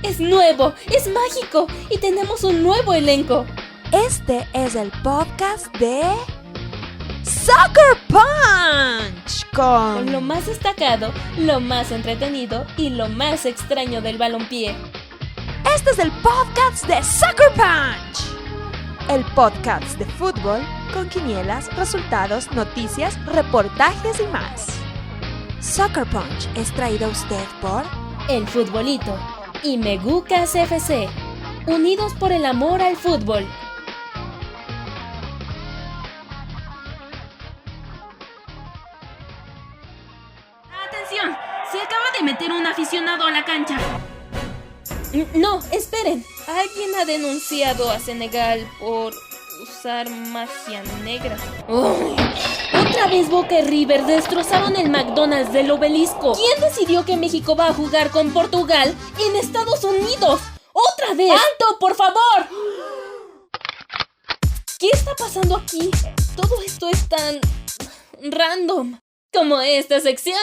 es nuevo, es mágico y tenemos un nuevo elenco. Este es el podcast de Soccer Punch Con lo más destacado, lo más entretenido y lo más extraño del balompié. Este es el podcast de Soccer Punch, el podcast de fútbol con quinielas, resultados, noticias, reportajes y más. Soccer Punch es traído a usted por El Futbolito y Megucas FC, unidos por el amor al fútbol. ¡Atención! Se acaba de meter un aficionado a la cancha. No, esperen. Alguien ha denunciado a Senegal por usar magia negra. ¡Uy! Otra vez Boca y River destrozaron el McDonald's del Obelisco. ¿Quién decidió que México va a jugar con Portugal en Estados Unidos? ¡Otra vez! ¡Alto, por favor! ¿Qué está pasando aquí? Todo esto es tan random como esta sección.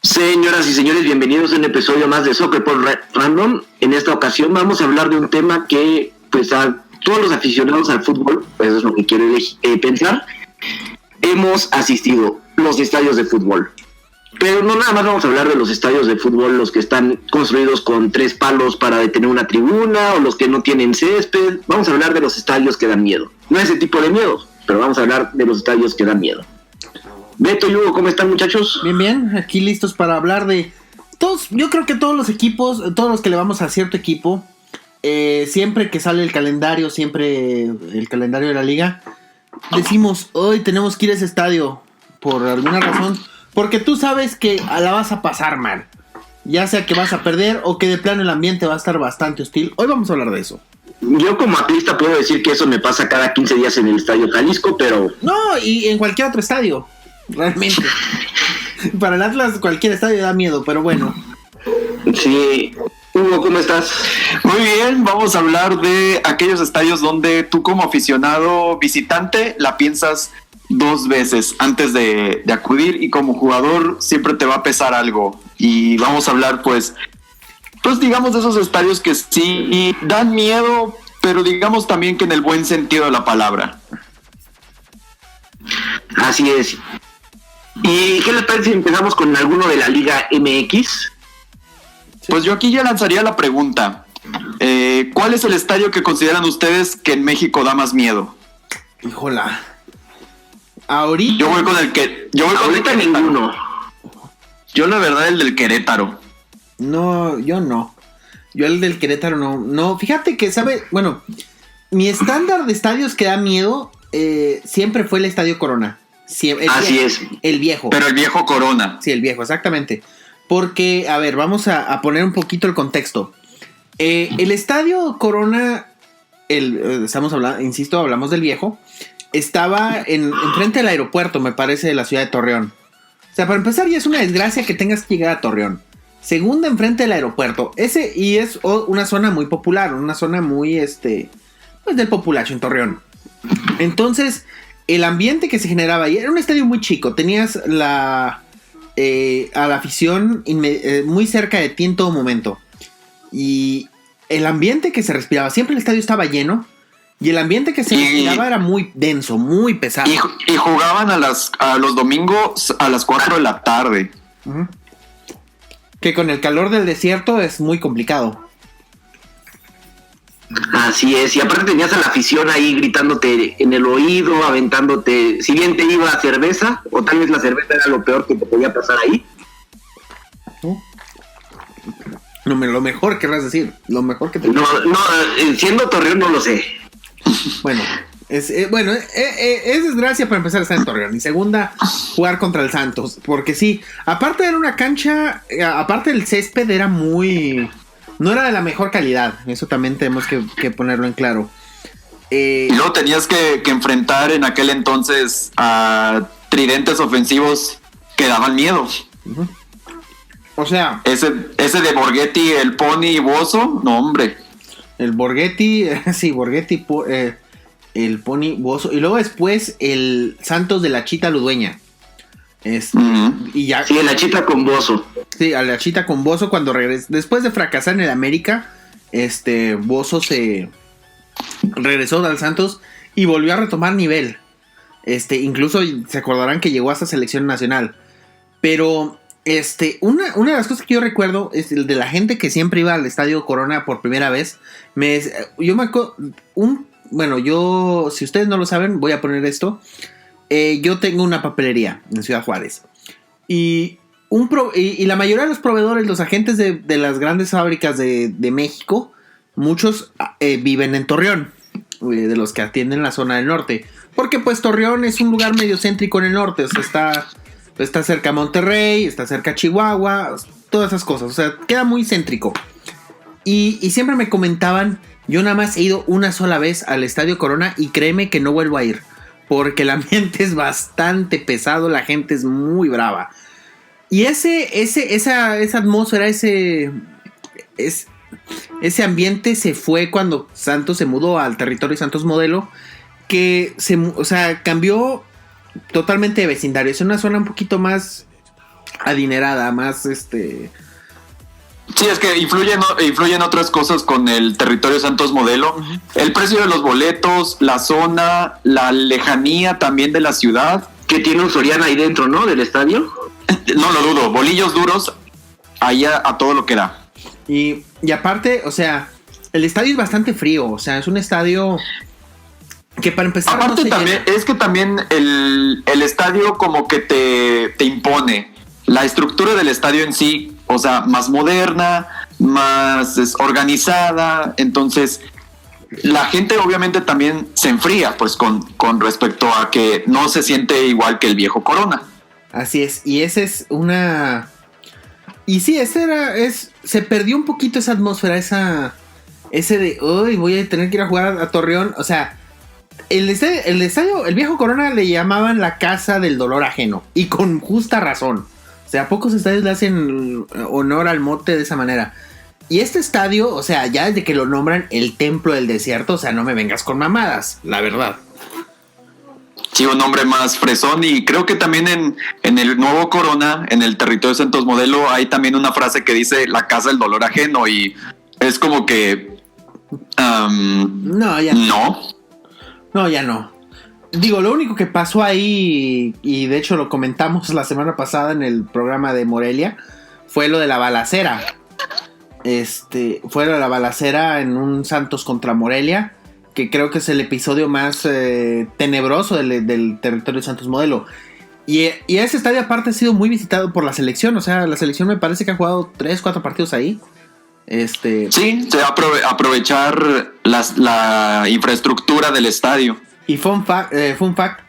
Señoras y señores, bienvenidos a un episodio más de Soccer por Random. En esta ocasión vamos a hablar de un tema que, pues, a todos los aficionados al fútbol, pues es lo que quiero pensar, hemos asistido, los estadios de fútbol. Pero no nada más vamos a hablar de los estadios de fútbol, los que están construidos con 3 palos para detener una tribuna, o los que no tienen césped. Vamos a hablar de los estadios que dan miedo. No ese tipo de miedo, pero vamos a hablar de los estadios que dan miedo. Beto y Hugo, ¿cómo están, muchachos? Bien, aquí listos para hablar de todos. Yo creo que todos los equipos, todos los que le vamos a cierto equipo, siempre que sale el calendario de la liga, decimos, hoy tenemos que ir a ese estadio, por alguna razón, porque tú sabes que la vas a pasar mal, ya sea que vas a perder o que de plano el ambiente va a estar bastante hostil. Hoy vamos a hablar de eso. Yo como atlista puedo decir que eso me pasa cada 15 días en el Estadio Jalisco, pero... No, y en cualquier otro estadio. Realmente. Para el Atlas cualquier estadio da miedo, pero bueno. Sí. Hugo, ¿cómo estás? Muy bien, vamos a hablar de aquellos estadios donde tú como aficionado visitante la piensas 2 veces antes de acudir, y como jugador siempre te va a pesar algo. Y vamos a hablar pues digamos de esos estadios que sí dan miedo, pero digamos también que en el buen sentido de la palabra. Así es. ¿Y qué les parece si empezamos con alguno de la Liga MX? Pues yo aquí ya lanzaría la pregunta. ¿Cuál es el estadio que consideran ustedes que en México da más miedo? Híjola. Ahorita. Yo voy con el que. Ahorita ninguno. Yo la verdad el del Querétaro. No, yo no. Yo el del Querétaro no. No, fíjate que bueno, mi estándar de estadios que da miedo siempre fue el Estadio Corona. Así es. El viejo. Pero el viejo Corona. Sí, el viejo, exactamente. Porque, a ver, vamos a poner un poquito el contexto. El Estadio Corona, estamos hablando, insisto, hablamos del viejo. Estaba enfrente del aeropuerto, me parece, de la ciudad de Torreón. O sea, para empezar, ya es una desgracia que tengas que llegar a Torreón. Segunda, enfrente del aeropuerto. Y es una zona muy popular, una zona muy, pues del populacho en Torreón. Entonces, el ambiente que se generaba ahí era un estadio muy chico. Tenías a la afición muy cerca de ti en todo momento. Y el ambiente que se respiraba, siempre el estadio estaba lleno. Y el ambiente que se respiraba era muy denso, muy pesado. Y jugaban a los domingos a las 4 de la tarde. Uh-huh. Que con el calor del desierto es muy complicado. Así es, y aparte tenías a la afición ahí gritándote en el oído, aventándote, si bien te iba a cerveza, o tal vez la cerveza era lo peor que te podía pasar ahí. No, lo mejor querrás decir, lo mejor que te... No, siendo Torreón no lo sé. Bueno, es desgracia para empezar a estar en Torreón, y segunda, jugar contra el Santos, porque sí, aparte era una cancha, aparte del césped era muy... No era de la mejor calidad, eso también tenemos que ponerlo en claro. Y luego tenías que enfrentar en aquel entonces a tridentes ofensivos que daban miedo. Uh-huh. O sea... Ese de Borghetti, el Pony y Bozo, no hombre. El Borghetti, sí, Borghetti, el Pony, Bozo. Y luego después el Santos de la Chita Ludueña. Y ya. Sí, el Achita con Bozo. Sí, a la Chita con Bozo cuando regresó. Después de fracasar en el América, Bozo se regresó al Santos y volvió a retomar nivel. Incluso se acordarán que llegó hasta selección nacional. Pero una de las cosas que yo recuerdo es el de la gente que siempre iba al Estadio Corona por primera vez. Yo me acuerdo, si ustedes no lo saben, voy a poner esto. Yo tengo una papelería en Ciudad Juárez. Y la mayoría de los proveedores, los agentes de las grandes fábricas de México, muchos viven en Torreón, de los que atienden la zona del norte. Porque pues Torreón es un lugar medio céntrico en el norte, o sea, está cerca a Monterrey, está cerca a Chihuahua, todas esas cosas, o sea, queda muy céntrico. Y siempre me comentaban, yo nada más he ido una sola vez al Estadio Corona y créeme que no vuelvo a ir, porque el ambiente es bastante pesado, la gente es muy brava. Y esa atmósfera, ese ambiente se fue cuando Santos se mudó al territorio Santos Modelo, que cambió totalmente de vecindario. Es una zona un poquito más adinerada, más Sí, es que influyen otras cosas con el territorio Santos Modelo. Uh-huh. El precio de los boletos, la zona, la lejanía también de la ciudad. Que tiene un Soriana ahí dentro, ¿no? Del estadio. No lo dudo, bolillos duros allá a todo lo que da. Y aparte, o sea, el estadio es bastante frío, o sea, es un estadio que para empezar... Aparte no también, es que también el estadio como que te impone. La estructura del estadio en sí, o sea, más moderna, más organizada, entonces la gente obviamente también se enfría, pues con respecto a que no se siente igual que el viejo Corona. Así es, y esa es una... Y sí, se perdió un poquito esa atmósfera, ese de, uy, voy a tener que ir a jugar a Torreón, o sea, el estadio, el viejo Corona le llamaban la casa del dolor ajeno, y con justa razón. O sea, pocos estadios le hacen honor al mote de esa manera. Y este estadio, o sea, ya desde que lo nombran el templo del desierto, o sea, no me vengas con mamadas, la verdad. Sí, un nombre más fresón, y creo que también en el nuevo Corona, en el territorio de Santos Modelo, hay también una frase que dice la casa del dolor ajeno, y es como que... No, ya no. Digo, lo único que pasó ahí, y de hecho lo comentamos la semana pasada en el programa de Morelia, fue lo de la balacera. Fue lo de la balacera en un Santos contra Morelia, que creo que es el episodio más tenebroso del territorio de Santos Modelo. Y ese estadio aparte ha sido muy visitado por la selección, o sea, la selección me parece que ha jugado 3-4 partidos ahí. Sí, se va a aprovechar la infraestructura del estadio. Y fun fact,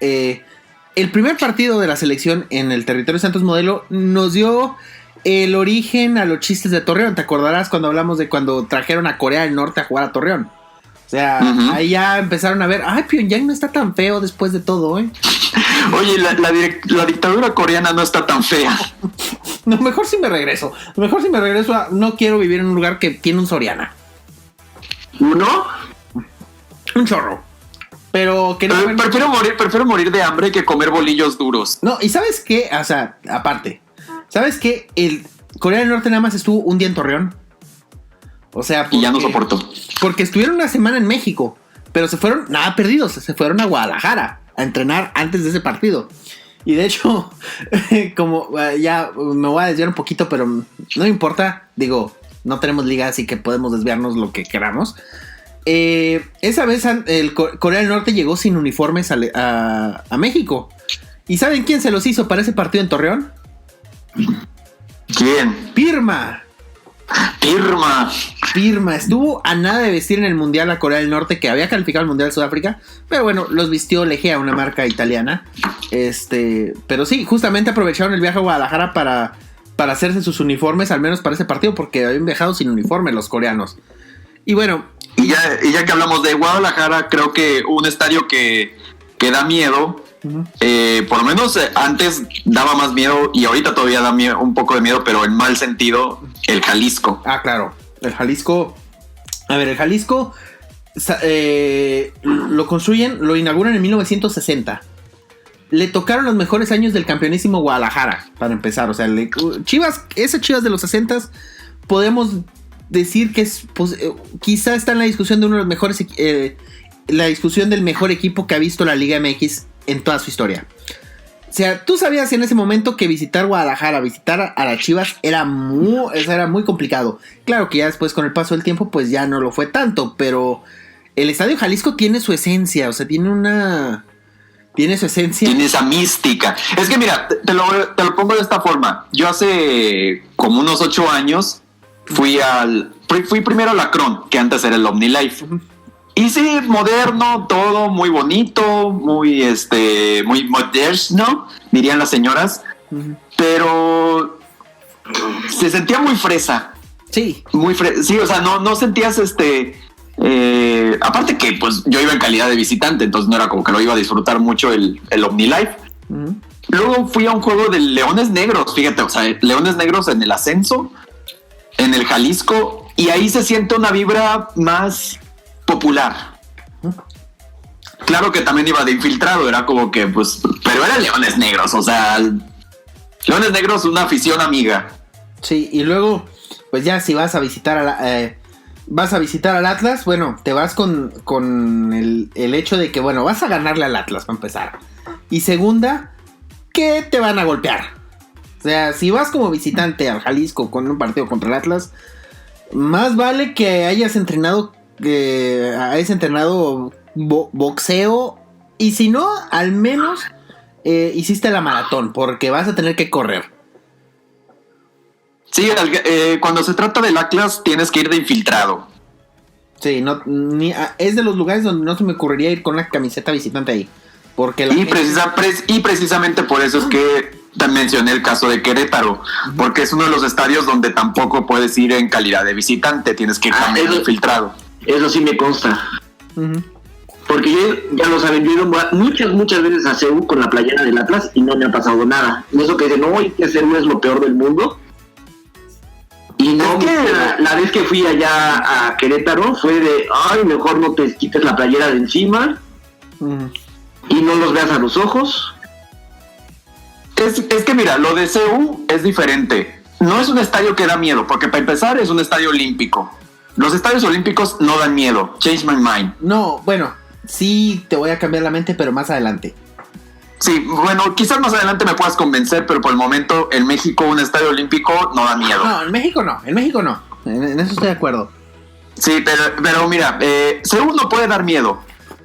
el primer partido de la selección en el territorio de Santos Modelo nos dio el origen a los chistes de Torreón. ¿Te acordarás cuando hablamos de cuando trajeron a Corea del Norte a jugar a Torreón? O sea, uh-huh. Ahí ya empezaron a ver, Pyongyang no está tan feo después de todo, ¿eh? Oye, la dictadura coreana no está tan fea. No, mejor si me regreso. No quiero vivir en un lugar que tiene un Soriana. ¿Uno? Un chorro. Pero que no. Prefiero morir de hambre que comer bolillos duros. No, y ¿sabes qué? O sea, aparte, ¿sabes qué? El Corea del Norte nada más estuvo un día en Torreón. O sea, y ya no soportó. Porque estuvieron una semana en México, pero se fueron, nada perdidos, se fueron a Guadalajara a entrenar antes de ese partido. Y de hecho, como ya me voy a desviar un poquito, pero no importa, digo, no tenemos liga, así que podemos desviarnos lo que queramos. Esa vez el Corea del Norte llegó sin uniformes a México. ¿Y saben quién se los hizo para ese partido en Torreón? ¿Quién? Pirma. Estuvo a nada de vestir en el Mundial a Corea del Norte, que había calificado al Mundial de Sudáfrica, pero bueno, los vistió Legea, una marca italiana. Pero sí, justamente aprovecharon el viaje a Guadalajara para hacerse sus uniformes, al menos para ese partido, porque habían viajado sin uniforme los coreanos. Y bueno, y ya que hablamos de Guadalajara, creo que un estadio que da miedo. Uh-huh. Por lo menos antes daba más miedo, y ahorita todavía da un poco de miedo, pero en mal sentido, el Jalisco. Ah, claro, el Jalisco. A ver, el Jalisco lo inauguran en 1960. le tocaron los mejores años del campeonísimo Guadalajara, para empezar. O sea, ese Chivas de los 60s, podemos decir que es, pues, quizá está en la discusión de uno de los mejores, la discusión del mejor equipo que ha visto la Liga MX en toda su historia. O sea, tú sabías en ese momento que visitar Guadalajara, visitar a las Chivas era muy complicado. Claro que ya después, con el paso del tiempo, pues ya no lo fue tanto, pero el Estadio Jalisco tiene su esencia, o sea, tiene su esencia. Tiene esa mística. Es que mira, te lo pongo de esta forma. Yo hace como unos 8 años fui primero al Akron, que antes era el OmniLife. Uh-huh. Y sí, moderno, todo muy bonito, muy moderno, dirían las señoras. Uh-huh. Pero se sentía muy fresa. Sí. Sí, o sea, no sentías aparte que pues yo iba en calidad de visitante, entonces no era como que lo iba a disfrutar mucho el OmniLife. Uh-huh. Luego fui a un juego de Leones Negros, fíjate, o sea, Leones Negros en el ascenso, en el Jalisco, y ahí se siente una vibra más popular. Uh-huh. Claro que también iba de infiltrado, era como que pues, pero era Leones Negros, o sea, Leones Negros, una afición amiga. Sí, y luego pues ya si vas a visitar al Atlas, bueno, te vas con el hecho de que, bueno, vas a ganarle al Atlas para empezar. Y segunda, que te van a golpear. O sea, si vas como visitante al Jalisco con un partido contra el Atlas, más vale que hayas entrenado boxeo. Y si no, al menos hiciste la maratón, porque vas a tener que correr. Sí, cuando se trata del Atlas tienes que ir de infiltrado. Sí, es de los lugares donde no se me ocurriría ir con una camiseta visitante ahí. Porque precisamente por eso es que te mencioné el caso de Querétaro, uh-huh. Porque es uno de los estadios donde tampoco puedes ir en calidad de visitante, tienes que ir también infiltrado. Eso sí me consta. Uh-huh. Porque ya lo saben, yo he ido muchas veces a CEU con la playera del Atlas y no me ha pasado nada. Eso que dicen, no, que CEU es lo peor del mundo. Y no, la vez que fui allá a Querétaro fue de, ay, mejor no te quites la playera de encima y no los veas a los ojos. Es que mira, lo de CEU es diferente. No es un estadio que da miedo, porque para empezar es un estadio olímpico. Los estadios olímpicos no dan miedo. Change my mind. No, bueno, sí te voy a cambiar la mente, pero más adelante. Sí, bueno, quizás más adelante me puedas convencer, pero por el momento en México un estadio olímpico no da miedo. No, en México no. En eso estoy de acuerdo. Sí, pero mira, CEU no puede dar miedo.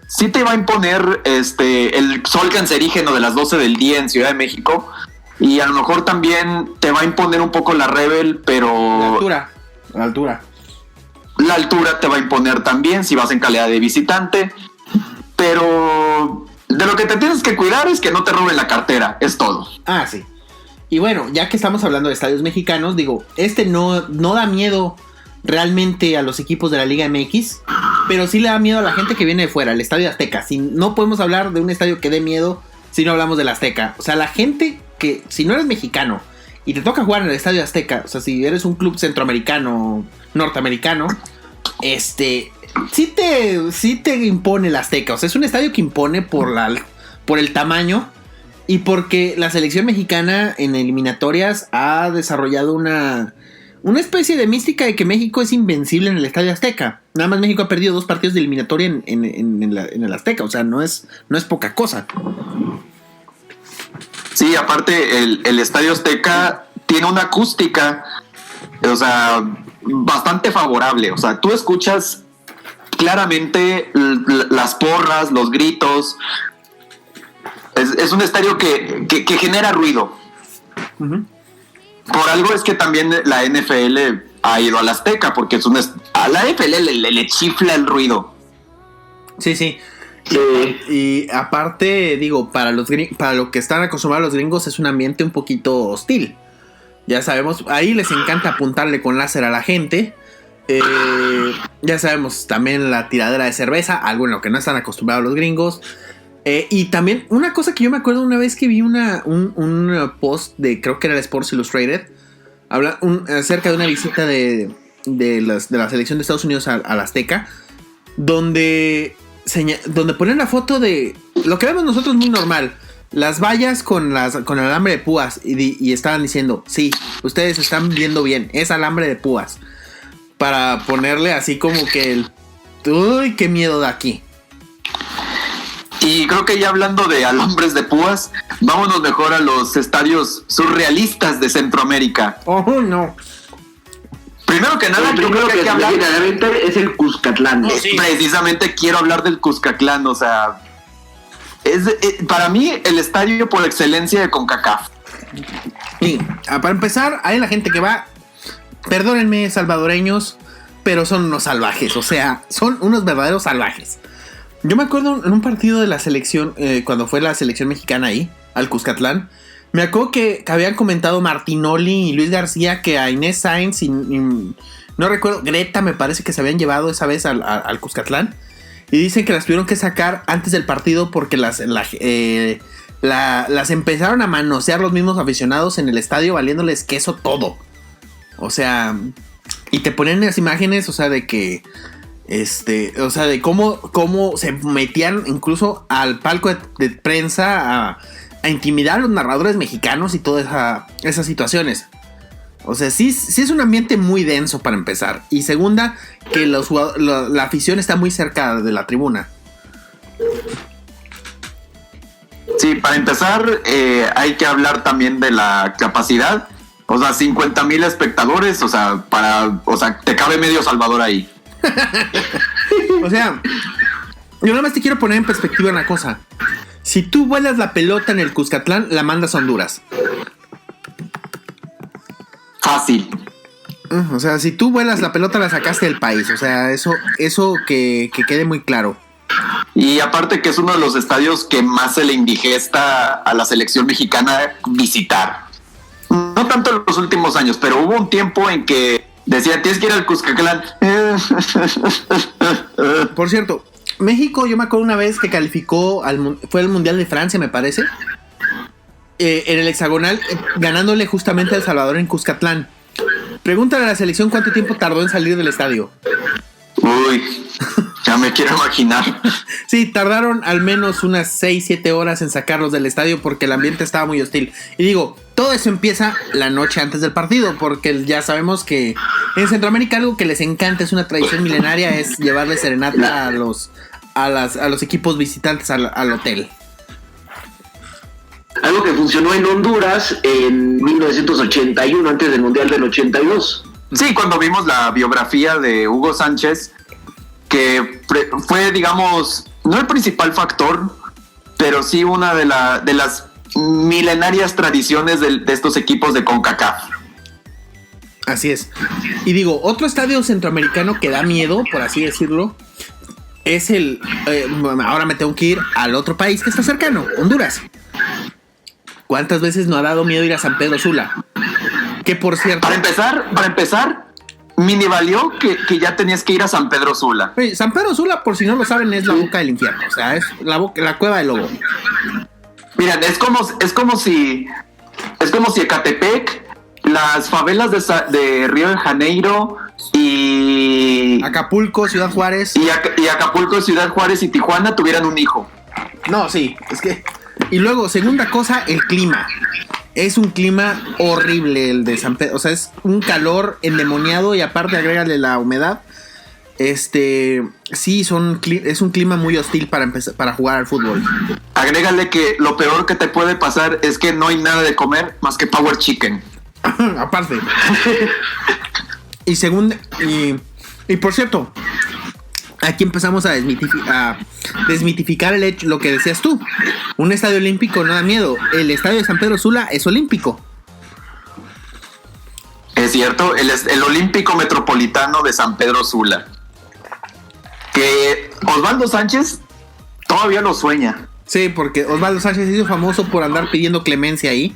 Sí te va a imponer el sol cancerígeno de las 12 del día en Ciudad de México, y a lo mejor también te va a imponer un poco la Rebel, pero... La altura. La altura te va a imponer también si vas en calidad de visitante, pero... de lo que te tienes que cuidar es que no te roben la cartera, es todo. Ah, sí. Y bueno, ya que estamos hablando de estadios mexicanos, digo, no da miedo realmente a los equipos de la Liga MX, pero sí le da miedo a la gente que viene de fuera, el Estadio Azteca. No podemos hablar de un estadio que dé miedo si no hablamos del Azteca. O sea, la gente que, si no eres mexicano y te toca jugar en el Estadio Azteca, o sea, si eres un club centroamericano, norteamericano, sí te impone el Azteca. O sea, es un estadio que impone por el tamaño y porque la selección mexicana en eliminatorias ha desarrollado una especie de mística de que México es invencible en el Estadio Azteca. Nada más México ha perdido 2 partidos de eliminatoria en el Azteca. O sea, no es poca cosa. Sí, aparte el Estadio Azteca tiene una acústica, o sea, bastante favorable. O sea, tú escuchas claramente las porras, los gritos. Es un estadio que genera ruido. Uh-huh. Por algo es que también la NFL ha ido al Azteca, porque a la NFL le chifla el ruido. Sí. Y aparte, digo, para lo que están acostumbrados los gringos es un ambiente un poquito hostil. Ya sabemos, ahí les encanta apuntarle con láser a la gente. Ya sabemos también la tiradera de cerveza, algo en lo que no están acostumbrados los gringos. Y también una cosa que yo me acuerdo una vez que vi un post de, creo que era el Sports Illustrated, acerca de una visita de la selección de Estados Unidos al Azteca, donde ponen la foto de lo que vemos nosotros muy normal, las vallas con el alambre de púas y estaban diciendo, sí, ustedes están viendo bien, es alambre de púas. Para ponerle así como que uy, qué miedo da aquí. Y creo que ya hablando de alambres de púas, vámonos mejor a los estadios surrealistas de Centroamérica. Oh, no. Primero que nada, yo creo que hay que hablar... es el Cuscatlán. Precisamente quiero hablar del Cuscatlán, o sea... para mí, el estadio por excelencia de CONCACAF. Y para empezar, hay la gente que va... Perdónenme, salvadoreños, pero son unos salvajes, o sea, son unos verdaderos salvajes. Yo me acuerdo en un partido de la selección, cuando fue la selección mexicana ahí, al Cuscatlán, me acuerdo que habían comentado Martinoli y Luis García que a Inés Sainz y no recuerdo, Greta me parece que se habían llevado esa vez al Cuscatlán, y dicen que las tuvieron que sacar antes del partido porque las empezaron a manosear los mismos aficionados en el estadio, valiéndoles queso todo. O sea, y te ponen las imágenes, o sea, de que o sea, de cómo se metían incluso al palco de prensa a intimidar a los narradores mexicanos y todas esas situaciones. O sea, sí es un ambiente muy denso para empezar. Y segunda, que la afición está muy cerca de la tribuna. Sí, para empezar, hay que hablar también de la capacidad. O sea, 50,000 espectadores, o sea, te cabe medio Salvador ahí. O sea, yo nada más te quiero poner en perspectiva una cosa. Si tú vuelas la pelota en el Cuscatlán, la mandas a Honduras. Fácil. O sea, si tú vuelas la pelota, la sacaste del país. O sea, eso que quede muy claro. Y aparte que es uno de los estadios que más se le indigesta a la selección mexicana visitar. No tanto en los últimos años, pero hubo un tiempo en que decían, tienes que ir al Cuscatlán. Por cierto, México, yo me acuerdo una vez que calificó, fue el Mundial de Francia, me parece, en el hexagonal, ganándole justamente a El Salvador en Cuscatlán. Pregúntale a la selección cuánto tiempo tardó en salir del estadio. Uy, ya me quiero imaginar. Sí, tardaron al menos unas 6-7 horas en sacarlos del estadio porque el ambiente estaba muy hostil. Y digo, todo eso empieza la noche antes del partido, porque ya sabemos que en Centroamérica algo que les encanta, es una tradición milenaria, es llevarle serenata a los equipos visitantes al hotel. Algo que funcionó en Honduras en 1981, antes del Mundial del 82. Sí, cuando vimos la biografía de Hugo Sánchez, que fue, digamos, no el principal factor, pero sí una de las milenarias tradiciones de estos equipos de CONCACAF. Así es. Y digo, otro estadio centroamericano que da miedo, por así decirlo, es ahora me tengo que ir al otro país que está cercano, Honduras. ¿Cuántas veces no ha dado miedo ir a San Pedro Sula? Que por cierto... Para empezar, mini valió que ya tenías que ir a San Pedro Sula. Oye, San Pedro Sula, por si no lo saben, es la boca del infierno. O sea, es la cueva del lobo. Miren, es como si Ecatepec, las favelas de Río de Janeiro y Acapulco, Ciudad Juárez. Y Acapulco, Ciudad Juárez y Tijuana tuvieran un hijo. No, sí, es que... Y luego, segunda cosa, el clima. Es un clima horrible el de San Pedro. O sea, es un calor endemoniado y aparte agrégale la humedad. Sí, es un clima muy hostil para jugar al fútbol. Agrégale que lo peor que te puede pasar es que no hay nada de comer más que Power Chicken. Aparte. Y por cierto, aquí empezamos a desmitificar el hecho, lo que decías tú. Un estadio olímpico no da miedo. El estadio de San Pedro Sula es olímpico. Es cierto, el Olímpico Metropolitano de San Pedro Sula. Que Osvaldo Sánchez todavía lo sueña. Sí, porque Osvaldo Sánchez se hizo famoso por andar pidiendo clemencia ahí.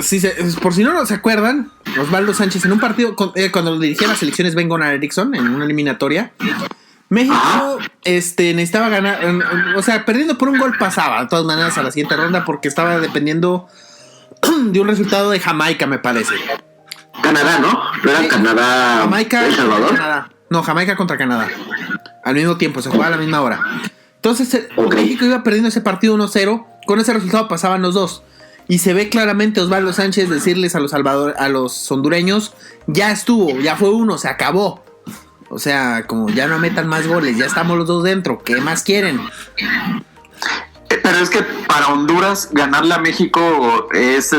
Sí, por si no se acuerdan, Osvaldo Sánchez en un partido cuando dirigía las selecciones Ben-Gunnar Eriksson en una eliminatoria, México necesitaba ganar, o sea, perdiendo por un gol pasaba de todas maneras a la siguiente ronda porque estaba dependiendo de un resultado de Jamaica, me parece. Canadá, ¿no? ¿No era Jamaica, El Salvador? Canadá. No, Jamaica contra Canadá. Al mismo tiempo, se jugaba a la misma hora. Entonces México iba perdiendo ese partido 1-0. Con ese resultado pasaban los dos. Y se ve claramente Osvaldo Sánchez decirles a los hondureños: ya estuvo, ya fue uno, se acabó. O sea, como ya no metan más goles, ya estamos los dos dentro, ¿qué más quieren? Pero es que para Honduras ganarle a México es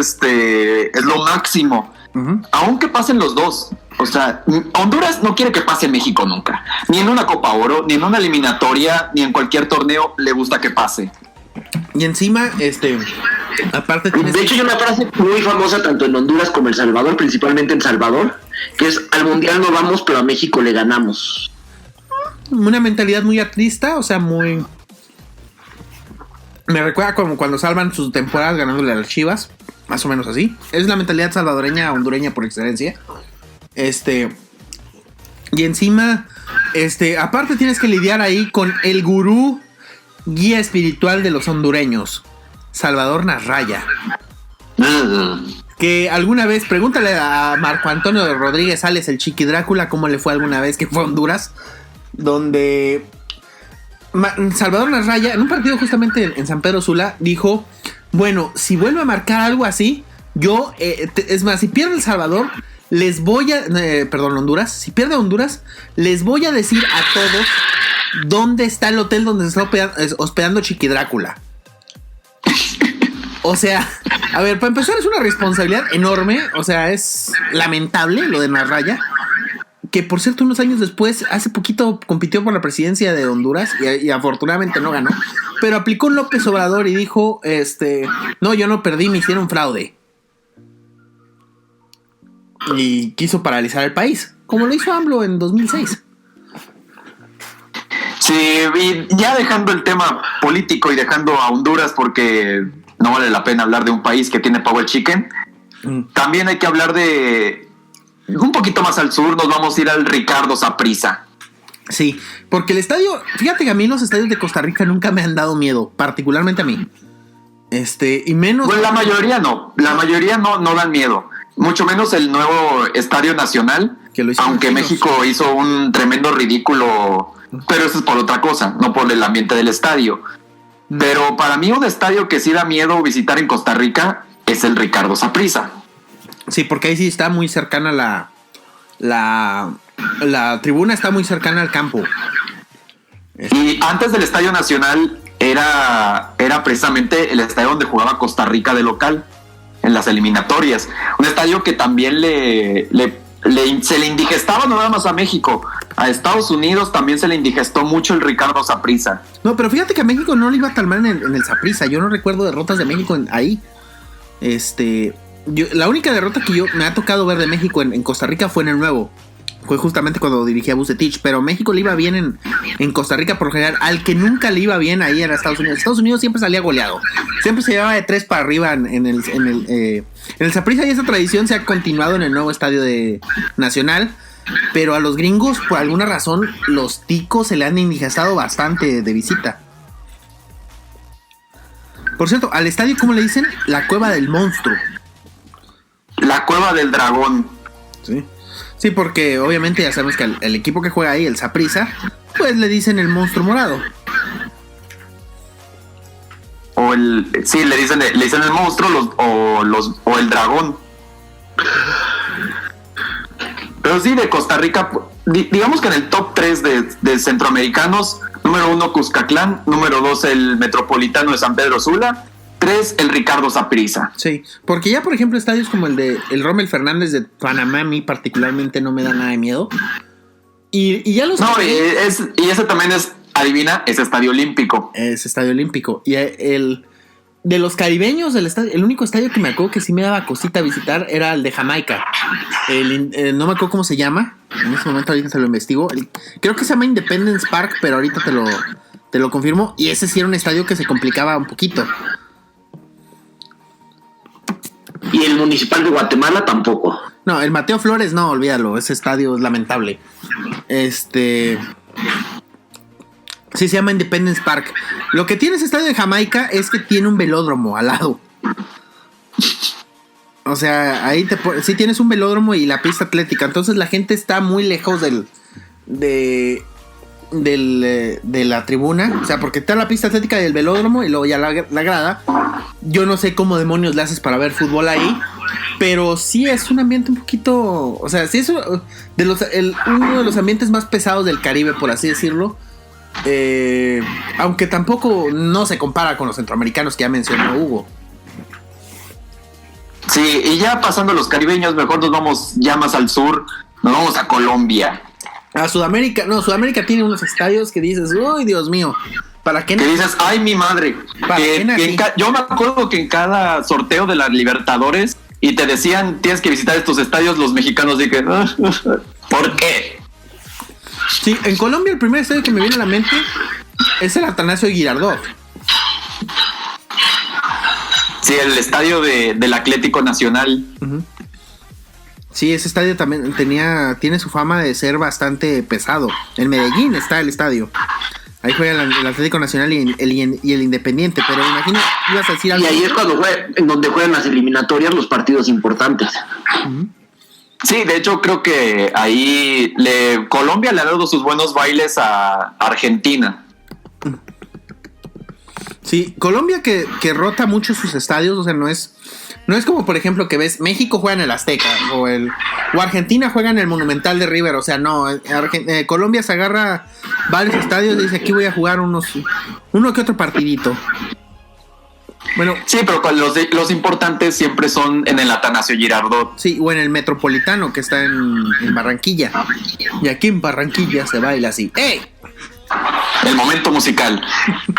lo máximo. Uh-huh. Aunque pasen los dos. O sea, Honduras no quiere que pase México nunca. Ni en una Copa Oro, ni en una eliminatoria, ni en cualquier torneo le gusta que pase. Y encima, aparte de hecho hay una frase muy famosa tanto en Honduras como en El Salvador, principalmente en Salvador, que es: al mundial no vamos, pero a México le ganamos. Una mentalidad muy atlista, o sea, muy... Me recuerda como cuando salvan sus temporadas ganándole a las Chivas, más o menos así. Es la mentalidad salvadoreña, hondureña por excelencia. Y encima, aparte tienes que lidiar ahí con el gurú, guía espiritual de los hondureños, Salvador Nasralla. Que alguna vez, pregúntale a Marco Antonio Rodríguez Sales, el Chiqui Drácula, cómo le fue alguna vez que fue a Honduras, donde Salvador Nasralla, en un partido justamente en San Pedro Sula, dijo: bueno, si vuelve a marcar algo así, yo, es más, si pierde El Salvador, les voy a, Honduras, si pierde Honduras, les voy a decir a todos dónde está el hotel donde se está hospedando Chiqui Drácula. O sea, a ver, para empezar es una responsabilidad enorme, o sea, es lamentable lo de Nasralla, que por cierto unos años después, hace poquito compitió por la presidencia de Honduras y afortunadamente no ganó, pero aplicó un López Obrador y dijo, no, yo no perdí, me hicieron fraude. Y quiso paralizar el país, como lo hizo AMLO en 2006. Sí, y ya dejando el tema político y dejando a Honduras porque no vale la pena hablar de un país que tiene Power Chicken, también hay que hablar de un poquito más al sur, nos vamos a ir al Ricardo Saprissa. Sí, porque el estadio, fíjate que a mí los estadios de Costa Rica nunca me han dado miedo, particularmente a mí. Y menos... Pues la mayoría no dan miedo. Mucho menos el nuevo Estadio Nacional, aunque México hizo un tremendo ridículo, pero eso es por otra cosa, no por el ambiente del estadio. Pero para mí un estadio que sí da miedo visitar en Costa Rica es el Ricardo Saprissa. Sí, porque ahí sí está muy cercana la tribuna, está muy cercana al campo. Y antes del Estadio Nacional era precisamente el estadio donde jugaba Costa Rica de local en las eliminatorias. Un estadio que también se le indigestaba no nada más a México, a Estados Unidos también se le indigestó mucho el Ricardo Saprissa. No, pero fíjate que a México no le iba tan mal en el Saprissa. Yo no recuerdo derrotas de México ahí. La única derrota que me ha tocado ver de México en Costa Rica fue en el Nuevo. Fue justamente cuando dirigía Bucetich, pero México le iba bien en Costa Rica por lo general. Al que nunca le iba bien ahí era Estados Unidos. Estados Unidos siempre salía goleado, siempre se llevaba de 3 para arriba en el Saprissa, y esa tradición se ha continuado en el nuevo estadio nacional. Pero a los gringos, por alguna razón, los ticos se le han indigestado bastante de visita. Por cierto, al estadio, ¿cómo le dicen? La Cueva del Monstruo. La Cueva del Dragón. Sí. Sí, porque obviamente ya sabemos que el equipo que juega ahí, el Saprissa, pues le dicen el monstruo morado. Sí, le dicen el monstruo o el dragón. Pero sí, de Costa Rica, digamos que en el top 3 de centroamericanos, número 1 Cuscatlán, número 2 el Metropolitano de San Pedro Sula, 3 el Ricardo Saprissa. Sí, porque ya por ejemplo estadios como el de el Rommel Fernández de Panamá a mí particularmente no me da nada de miedo. Y ya los... No, y ese también es, adivina, es Estadio Olímpico. Es Estadio Olímpico. Y de los caribeños, el único estadio que me acuerdo que sí me daba cosita visitar era el de Jamaica. No me acuerdo cómo se llama. En ese momento ahorita te lo investigo. Creo que se llama Independence Park, pero ahorita te lo confirmo. Y ese sí era un estadio que se complicaba un poquito. Y el Municipal de Guatemala tampoco. No, el Mateo Flores no, olvídalo. Ese estadio es lamentable. Sí, se llama Independence Park. Lo que tiene ese estadio de Jamaica es que tiene un velódromo al lado. O sea, ahí sí tienes un velódromo y la pista atlética. Entonces la gente está muy lejos de la tribuna, o sea, porque está la pista atlética del velódromo y luego ya la grada. Yo no sé cómo demonios le haces para ver fútbol ahí, pero sí es un ambiente un poquito, o sea, sí es uno de los ambientes más pesados del Caribe, por así decirlo. Aunque tampoco no se compara con los centroamericanos que ya mencionó Hugo. Sí, y ya pasando los caribeños, mejor nos vamos ya más al sur, nos vamos a Colombia. A Sudamérica, no, Sudamérica tiene unos estadios que dices, uy, Dios mío, ¿para qué? Que dices, ay, mi madre. Yo me acuerdo que en cada sorteo de las Libertadores y te decían, tienes que visitar estos estadios, los mexicanos dicen, ¿por qué? Sí, en Colombia el primer estadio que me viene a la mente es el Atanasio Girardot. Sí, el estadio del Atlético Nacional. Uh-huh. Sí, ese estadio también tiene su fama de ser bastante pesado. En Medellín está el estadio. Ahí juega el Atlético Nacional y el Independiente, pero me imagino ibas a decir algo. Y ahí es en donde juegan las eliminatorias los partidos importantes. Uh-huh. Sí, de hecho creo que ahí Colombia le ha dado sus buenos bailes a Argentina. Sí, Colombia que rota mucho sus estadios, o sea, no es como por ejemplo que ves México juega en el Azteca o Argentina juega en el Monumental de River, o sea, no, Colombia se agarra varios estadios y dice aquí voy a jugar uno que otro partidito. Bueno, sí, pero los importantes siempre son en el Atanasio Girardot. Sí, o en el Metropolitano que está en Barranquilla. Y aquí en Barranquilla se baila así. ¡Ey! El momento musical.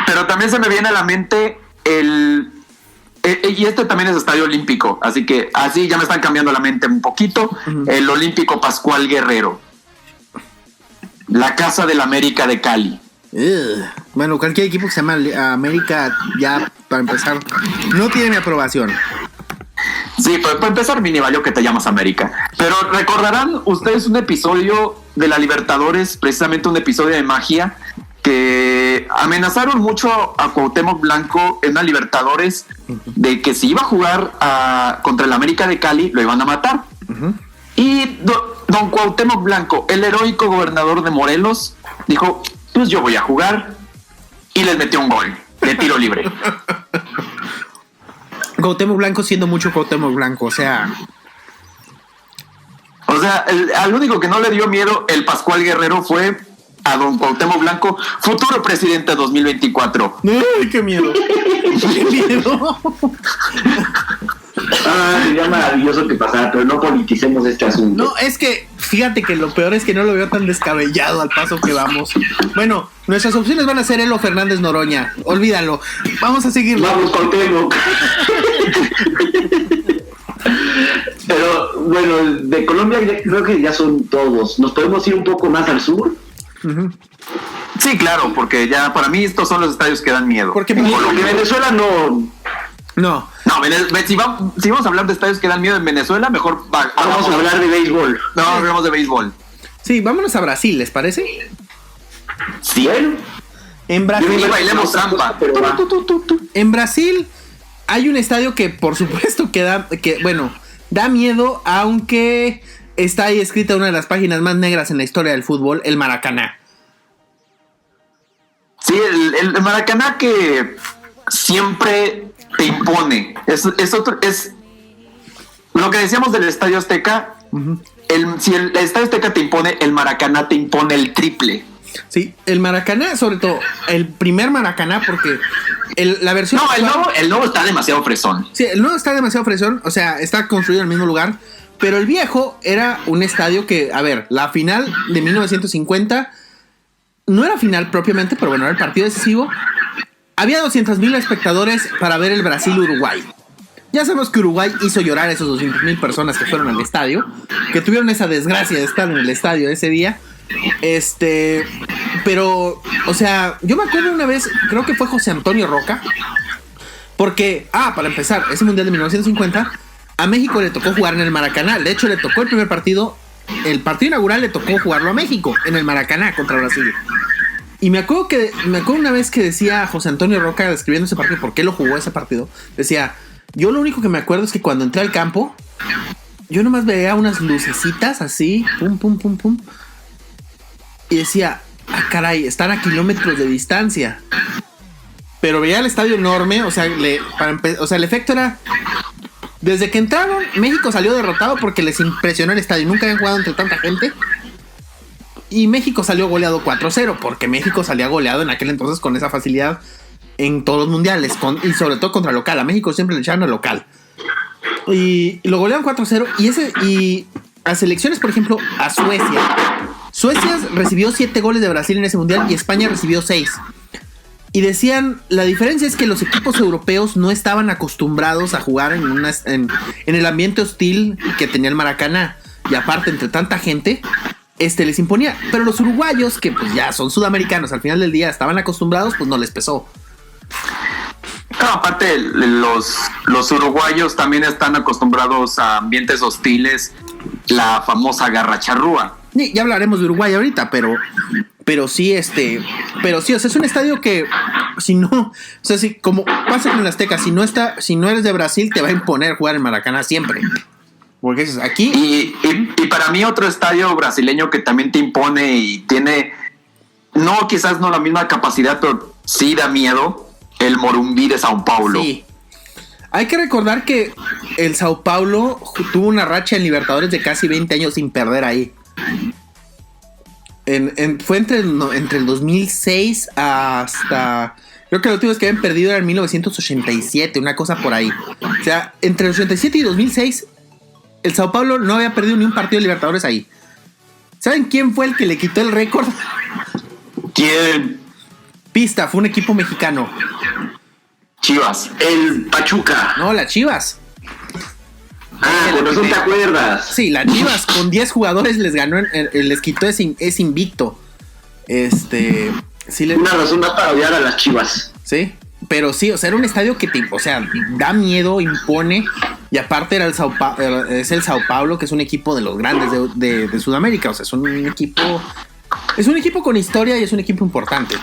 Pero también se me viene a la mente y este también es estadio olímpico, así que así ya me están cambiando la mente un poquito. Uh-huh. El Olímpico Pascual Guerrero, la Casa del América de Cali. Bueno, cualquier equipo que se llama América, ya para empezar, no tiene mi aprobación. Sí, pero para empezar, mini valió que te llamas América. Pero recordarán ustedes un episodio de la Libertadores, precisamente un episodio de magia, que amenazaron mucho a Cuauhtémoc Blanco en la Libertadores de que si iba a jugar contra el América de Cali, lo iban a matar. Uh-huh. Y don Cuauhtémoc Blanco, el heroico gobernador de Morelos, dijo, pues yo voy a jugar, y les metió un gol de tiro libre. Cuauhtémoc Blanco siendo mucho Cuauhtémoc Blanco, o sea, al único que no le dio miedo el Pascual Guerrero fue a don Cuauhtémoc Blanco, futuro presidente 2024. ¡Ay, qué miedo! ¡Qué miedo! Sería maravilloso que pasara, pero no politicemos este asunto. No, es que fíjate que lo peor es que no lo veo tan descabellado al paso que vamos. Bueno, nuestras opciones van a ser Elo Fernández Noroña, olvídalo. Vamos a seguirlo. Vamos, Cuauhtémoc. Pero bueno, de Colombia creo que ya son todos. ¿Nos podemos ir un poco más al sur? Uh-huh. Sí, claro, porque ya para mí estos son los estadios que dan miedo. Porque Venezuela no. No, si vamos a hablar de estadios que dan miedo en Venezuela, mejor vamos a hablar de béisbol. No, hablemos de béisbol. Sí, vámonos a Brasil, ¿les parece? Sí. En Brasil. Y bailemos samba. En Brasil hay un estadio que por supuesto da miedo, aunque está ahí escrita una de las páginas más negras en la historia del fútbol, el Maracaná. Sí, el Maracaná que siempre te impone. Es lo que decíamos del Estadio Azteca. Uh-huh. Si el Estadio Azteca te impone, el Maracaná te impone el triple. Sí, el Maracaná, sobre todo el primer Maracaná, porque la versión... No, el nuevo está demasiado fresón. Sí, el nuevo está demasiado fresón, o sea, está construido en el mismo lugar, pero el viejo era un estadio que, a ver, la final de 1950 no era final propiamente, pero bueno, era el partido decisivo. Había 200,000 espectadores para ver el Brasil-Uruguay. Ya sabemos que Uruguay hizo llorar a esos 200,000 personas que fueron al estadio, que tuvieron esa desgracia de estar en el estadio ese día. Pero, o sea, yo me acuerdo una vez, creo que fue José Antonio Roca, porque, para empezar, ese mundial de 1950, a México le tocó jugar en el Maracaná. De hecho, le tocó el primer partido, el partido inaugural le tocó jugarlo a México, en el Maracaná contra Brasil. Y me acuerdo una vez que decía José Antonio Roca, describiendo ese partido, por qué lo jugó ese partido, decía, yo lo único que me acuerdo es que cuando entré al campo, yo nomás veía unas lucecitas así, pum, pum, pum, pum, y decía, caray, están a kilómetros de distancia. Pero veía el estadio enorme, o sea, el efecto era... Desde que entraron, México salió derrotado porque les impresionó el estadio. Nunca habían jugado entre tanta gente. Y México salió goleado 4-0, porque México salía goleado en aquel entonces con esa facilidad en todos los mundiales, y sobre todo contra local. A México siempre le echaban a local. Y lo golearon 4-0. Y a selecciones, por ejemplo, a Suecia. Suecia recibió 7 goles de Brasil en ese mundial y España recibió 6. Y decían, la diferencia es que los equipos europeos no estaban acostumbrados a jugar en el ambiente hostil que tenía el Maracaná. Y aparte, entre tanta gente, les imponía. Pero los uruguayos, que pues ya son sudamericanos, al final del día estaban acostumbrados, pues no les pesó. Claro, aparte, los uruguayos también están acostumbrados a ambientes hostiles, la famosa garra charrúa. Ya hablaremos de Uruguay ahorita, pero sí, o sea, es un estadio que si no, o sea, si como pasa con el Azteca, si no eres de Brasil, te va a imponer jugar en Maracaná siempre. Porque es aquí. Y para mí otro estadio brasileño que también te impone y tiene, quizás no la misma capacidad, pero sí da miedo, el Morumbi de Sao Paulo. Sí. Hay que recordar que el Sao Paulo tuvo una racha en Libertadores de casi 20 años sin perder ahí. Fue entre el 2006 hasta... Creo que la última vez que habían perdido era en 1987, una cosa por ahí. O sea, entre el 87 y 2006, el Sao Paulo no había perdido ni un partido de Libertadores ahí. ¿Saben quién fue el que le quitó el récord? ¿Quién? Pista, fue un equipo mexicano. Chivas. El Pachuca. No, las Chivas. Con razón te acuerdas. Sí, las Chivas con 10 jugadores les ganó, les quitó ese invicto. Sí, una razón más para odiar a las Chivas. Sí, pero sí, o sea, era un estadio que da miedo, impone. Y aparte era es el Sao Paulo, que es un equipo de los grandes de Sudamérica. O sea, es un equipo con historia y es un equipo importante.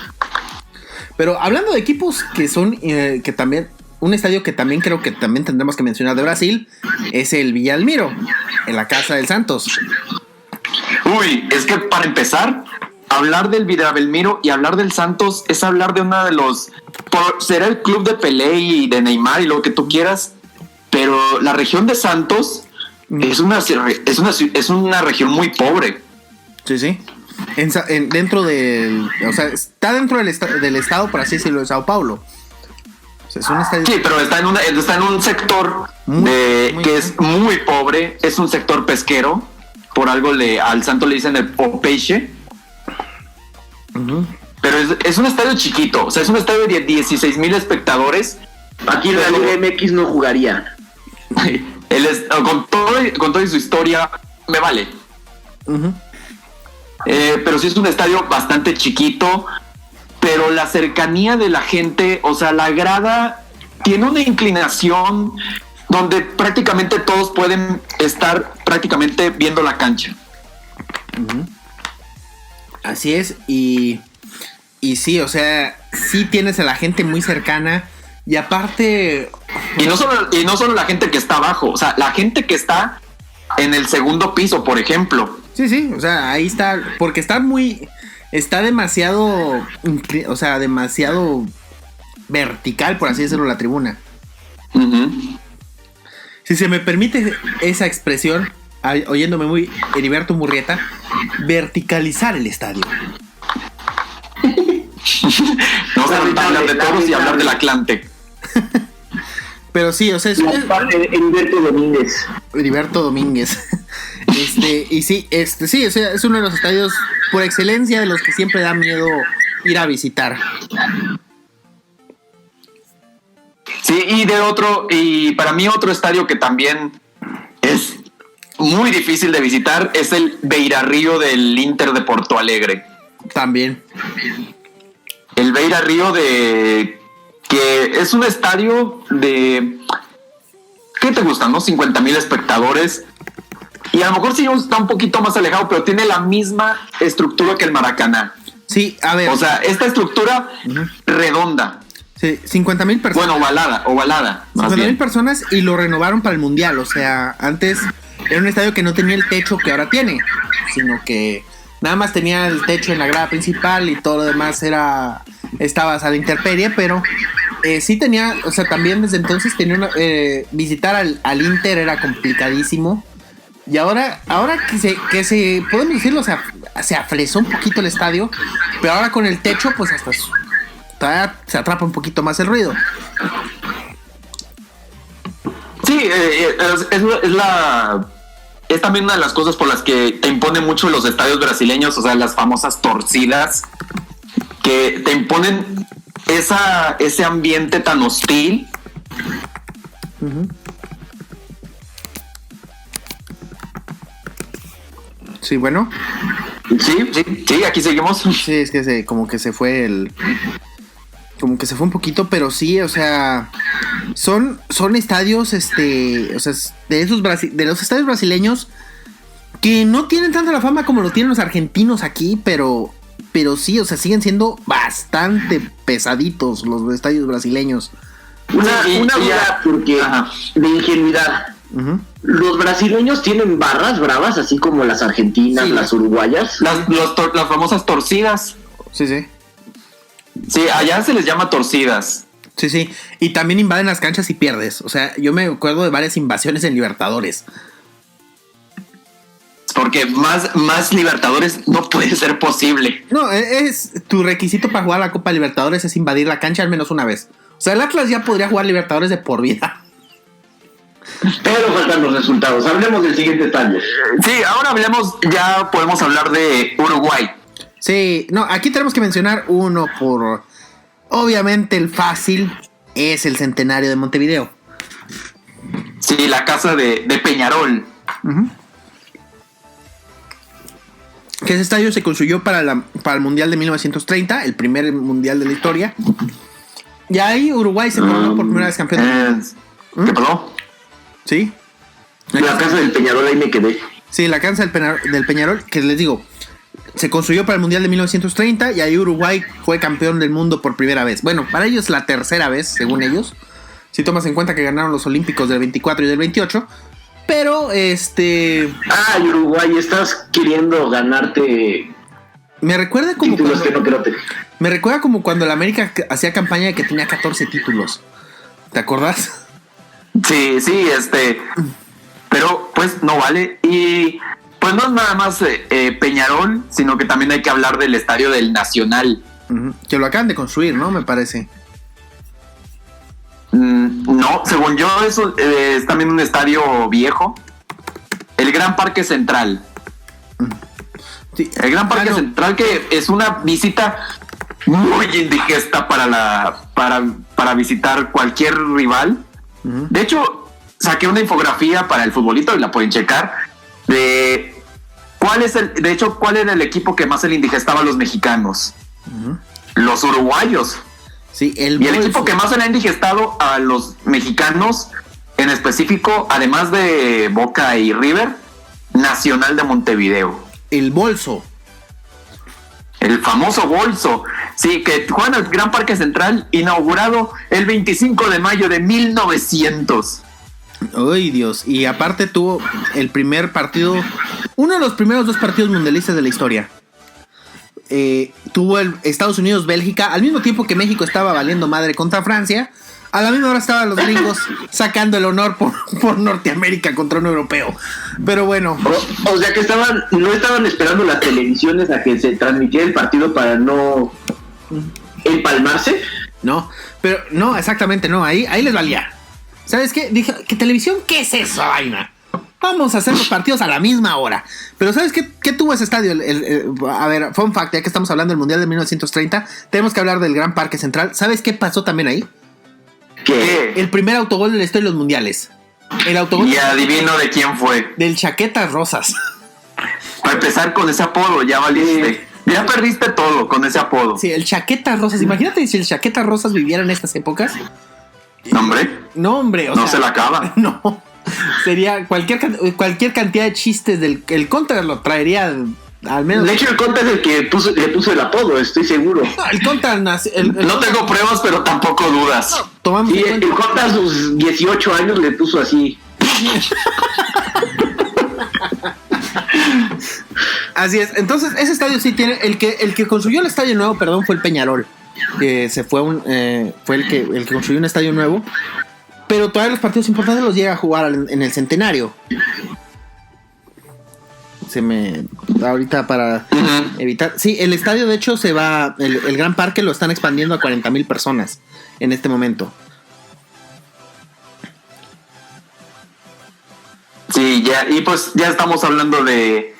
Pero hablando de equipos que son que también, un estadio que también creo que también tendremos que mencionar de Brasil es el Villa Almiro, en la casa del Santos. Uy, es que para empezar, hablar del Villa Almiro y hablar del Santos es hablar de uno de los... será el club de Pelé y de Neymar y lo que tú quieras, pero la región de Santos es una región muy pobre. Sí, sí. Dentro del... O sea, está dentro del estado, por así decirlo, de Sao Paulo. O sea, es un estadio... Sí, pero está en un sector que es muy pobre. Es un sector pesquero. Por algo al Santos le dicen el Popeye. Uh-huh. Pero es un estadio chiquito. O sea, es un estadio de 16,000 espectadores. Aquí en la Liga MX no jugaría. Con todo y su historia, me vale. Uh-huh. Pero sí es un estadio bastante chiquito, pero la cercanía de la gente, o sea, la grada tiene una inclinación donde prácticamente todos pueden estar prácticamente viendo la cancha. Uh-huh. Así es, y sí, o sea, sí tienes a la gente muy cercana y aparte... Y no solo la gente que está abajo, o sea, la gente que está en el segundo piso, por ejemplo. Sí, o sea, ahí está, porque está demasiado, o sea, demasiado vertical, por así decirlo, la tribuna. Uh-huh. Si se me permite esa expresión, oyéndome muy Heriberto Murrieta, verticalizar el estadio. No se hablar de todos y hablar del Atlante. Pero sí, o sea, es Heriberto Domínguez. Y sí, sí, o sea, es uno de los estadios por excelencia de los que siempre da miedo ir a visitar. Sí, y para mí otro estadio que también es muy difícil de visitar es el Beira-Río del Inter de Porto Alegre. También. El Beira-Río que es un estadio de... ¿Qué te gusta, no? 50,000 espectadores. Y a lo mejor sí está un poquito más alejado, pero tiene la misma estructura que el Maracaná. Sí, a ver. O sea, esta estructura redonda. Sí, 50,000 personas. Bueno, ovalada. 50,000 personas y lo renovaron para el Mundial. O sea, antes era un estadio que no tenía el techo que ahora tiene, sino que Nada más tenía el techo en la grada principal y todo lo demás estabas a la intemperie, pero sí tenía, o sea, también desde entonces tenía visitar al Inter era complicadísimo. Y ahora que se podemos decirlo, o sea, se afresó un poquito el estadio, pero ahora con el techo, pues hasta todavía se atrapa un poquito más el ruido. Sí, es también una de las cosas por las que te imponen mucho los estadios brasileños, o sea, las famosas torcidas, que te imponen ese ambiente tan hostil. Uh-huh. Sí, bueno. Sí, aquí seguimos. Sí, es que como que se fue un poquito, pero sí, o sea, son estadios, o sea, de los estadios brasileños que no tienen tanta la fama como lo tienen los argentinos aquí, pero sí, o sea, siguen siendo bastante pesaditos los estadios brasileños. Una duda, porque de ingenuidad. Uh-huh. ¿Los brasileños tienen barras bravas, así como las argentinas, sí, las uruguayas? Las famosas torcidas. Sí. Sí, allá se les llama torcidas. Sí. Y también invaden las canchas y pierdes. O sea, yo me acuerdo de varias invasiones en Libertadores. Porque más Libertadores no puede ser posible. No, es tu requisito para jugar la Copa Libertadores es invadir la cancha al menos una vez. O sea, el Atlas ya podría jugar Libertadores de por vida. Pero faltan los resultados. Hablemos del siguiente estadio. Sí, ahora ya podemos hablar de Uruguay. Sí, no, aquí tenemos que mencionar uno por... Obviamente el fácil es el Centenario de Montevideo. Sí, la casa de Peñarol. Uh-huh. Que ese estadio se construyó para el Mundial de 1930, el primer Mundial de la historia. Y ahí Uruguay se coronó por primera vez campeón. ¿Qué pasó? Sí. La casa del Peñarol, ahí me quedé. Sí, la casa del Peñarol, que les digo, se construyó para el Mundial de 1930 y ahí Uruguay fue campeón del mundo por primera vez. Bueno, para ellos la tercera vez, según ellos. Si tomas en cuenta que ganaron los Olímpicos del 24 y del 28. Pero, Uruguay, estás queriendo ganarte... Me recuerda como títulos que no creo que... Me recuerda como cuando el América hacía campaña de que tenía 14 títulos. ¿Te acordás? Sí, pero pues no vale. Y pues no es nada más Peñarol, sino que también hay que hablar del estadio del Nacional. Uh-huh. Que lo acaban de construir, ¿no? Me parece. No, según yo eso es también un estadio viejo. El Gran Parque Central. Sí. El Gran Parque Central, que es una visita muy indigesta para visitar cualquier rival. Uh-huh. De hecho, saqué una infografía para el futbolito y la pueden checar de cuál era el equipo que más se le indigestaba a los mexicanos. Uh-huh. Los uruguayos. Sí, el equipo que más se le ha indigestado a los mexicanos, en específico, además de Boca y River, Nacional de Montevideo. El Bolso. El famoso Bolso. Sí, que juega en el Gran Parque Central, inaugurado el 25 de mayo de 1900. ¡Ay, Dios! Y aparte tuvo el primer partido, uno de los primeros 2 partidos mundialistas de la historia. Tuvo el Estados Unidos-Bélgica, al mismo tiempo que México estaba valiendo madre contra Francia. A la misma hora estaban los gringos sacando el honor por Norteamérica contra un europeo. Pero bueno. O sea que no estaban esperando las televisiones a que se transmitiera el partido para no empalmarse. No, pero no, exactamente no, ahí les valía. ¿Sabes qué? Dije, ¿qué televisión? ¿Qué es esa vaina? Vamos a hacer los partidos a la misma hora. Pero ¿sabes qué tuvo ese estadio? A ver, fun fact, ya que estamos hablando del Mundial de 1930, tenemos que hablar del Gran Parque Central. ¿Sabes qué pasó también ahí? ¿Qué? El primer autogol de la historia de los mundiales. El autogol. Y adivino de quién fue. Del Chaquetas Rosas. Para empezar con ese apodo, ya valiste. Ya perdiste todo con ese apodo. Sí, el Chaquetas Rosas. Imagínate si el Chaquetas Rosas viviera en estas épocas. No, hombre. No, hombre. No se la acaba. No. Sería cualquier cantidad de chistes el Contra lo traería al menos. De hecho, el Contra es el que le puso el apodo, estoy seguro. No, el Contra no tengo pruebas, pero tampoco dudas. Tomamos y el Contra a sus 18 años le puso así. Así es. Entonces, ese estadio sí tiene. El que construyó el estadio nuevo, perdón, fue el Peñarol. Que se fue fue el que construyó un estadio nuevo. Pero todavía los partidos importantes los llega a jugar en el Centenario. Ahorita para evitar. Sí, el estadio de hecho se va. El Gran Parque lo están expandiendo a 40,000 personas en este momento. Sí, ya, y pues ya estamos hablando de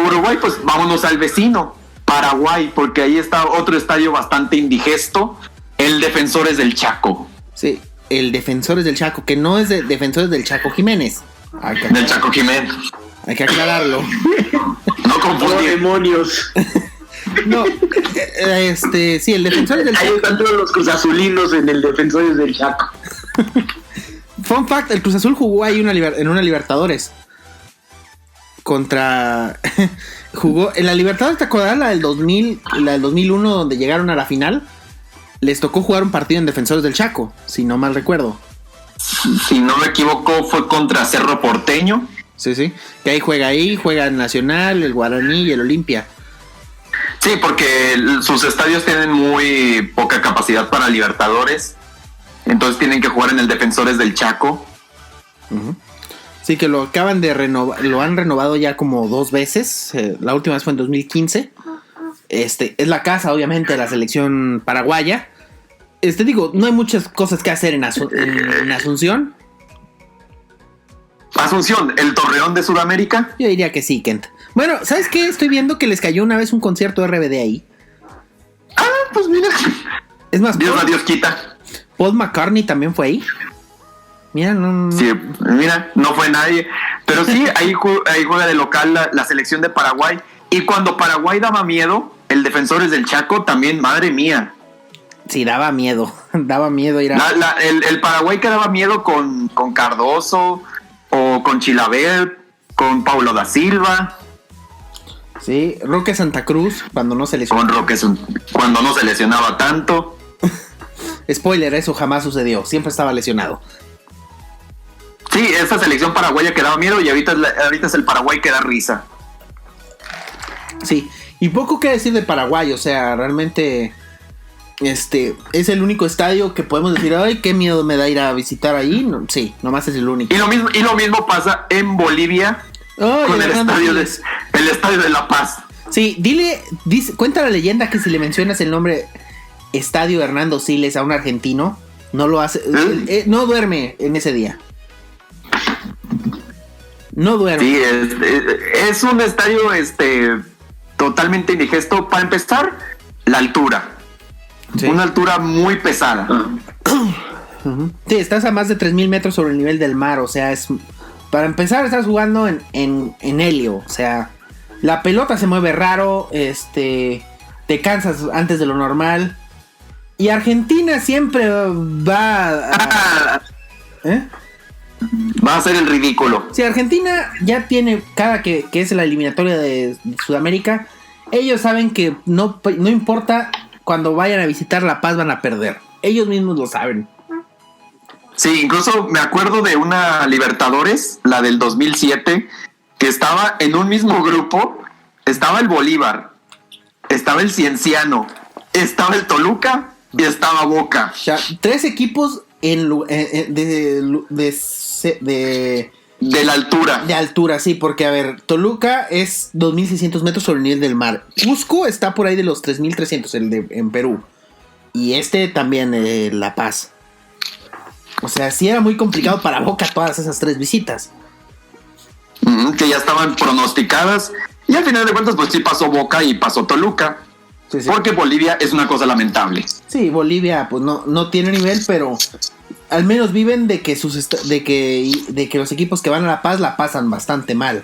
Uruguay, pues vámonos al vecino, Paraguay, porque ahí está otro estadio bastante indigesto, el Defensores del Chaco. Sí, el Defensores del Chaco, que no es de Defensores del Chaco Jiménez. Del Chaco Jiménez. Hay que aclararlo. No confundir. Demonios. No, sí, el Defensores del Chaco. Ahí están todos los cruzazulinos en el Defensores del Chaco. Fun fact, el Cruz Azul jugó ahí en una Libertadores. Jugó en la Libertadores, ¿te acuerdas? La del 2000, la del 2001, donde llegaron a la final. Les tocó jugar un partido en Defensores del Chaco, si no mal recuerdo. Si no me equivoco, fue contra Cerro Porteño. Sí. Que ahí juega el Nacional, el Guaraní y el Olimpia. Sí, porque sus estadios tienen muy poca capacidad para Libertadores. Entonces tienen que jugar en el Defensores del Chaco. Uh-huh. Sí, que lo acaban de renovar, lo han renovado ya como 2 veces. La última vez fue en 2015. Es la casa, obviamente, de la selección paraguaya. Digo, no hay muchas cosas que hacer en Asunción. Asunción, el Torreón de Sudamérica. Yo diría que sí, Kent. Bueno, ¿sabes qué? Estoy viendo que les cayó una vez un concierto RBD ahí. Ah, pues mira. Es más, Dios quita. Paul McCartney también fue ahí. Mira, no. Sí, mira, no fue nadie. Pero sí, ahí juega de local la selección de Paraguay. Y cuando Paraguay daba miedo, el Defensores del Chaco también, madre mía. Sí, daba miedo. Daba miedo ir a... el Paraguay que daba miedo con Cardoso, o con Chilavert, con Paulo da Silva. Sí, Roque Santa Cruz, cuando no se lesionaba. Con Roque, cuando no se lesionaba tanto. Spoiler, eso jamás sucedió. Siempre estaba lesionado. Sí, esa selección paraguaya que daba miedo y ahorita es el Paraguay que da risa. Sí, y poco que decir de Paraguay, o sea, realmente es el único estadio que podemos decir, ay, qué miedo me da ir a visitar ahí. No, sí, nomás es el único. Y lo mismo pasa en Bolivia con el estadio de La Paz. Sí, cuenta la leyenda que si le mencionas el nombre Estadio Hernando Siles a un argentino, no lo hace, no duerme en ese día. No duerme. Sí, es un estadio totalmente indigesto. Para empezar, la altura. Sí. Una altura muy pesada. Sí, estás a más de 3,000 metros sobre el nivel del mar. O sea, para empezar, estás jugando en helio. O sea, la pelota se mueve raro. Te cansas antes de lo normal. Y Argentina siempre va a... Va a ser el ridículo. Si Argentina ya tiene, cada que es la eliminatoria de Sudamérica, ellos saben que no importa, cuando vayan a visitar La Paz van a perder. Ellos mismos lo saben. Sí, incluso me acuerdo de una Libertadores, la del 2007, que estaba en un mismo grupo. Estaba el Bolívar, estaba el Cienciano, estaba el Toluca y estaba Boca. O sea, 3 equipos de la altura. De altura, sí, porque a ver, Toluca es 2,600 metros sobre el nivel del mar. Cusco está por ahí de los 3,300, en Perú. Y también, La Paz. O sea, sí era muy complicado para Boca todas esas 3 visitas. Que ya estaban pronosticadas. Y al final de cuentas, pues sí pasó Boca y pasó Toluca. Sí. Porque Bolivia es una cosa lamentable. Sí, Bolivia pues no tiene nivel, pero al menos viven de que los equipos que van a La Paz la pasan bastante mal.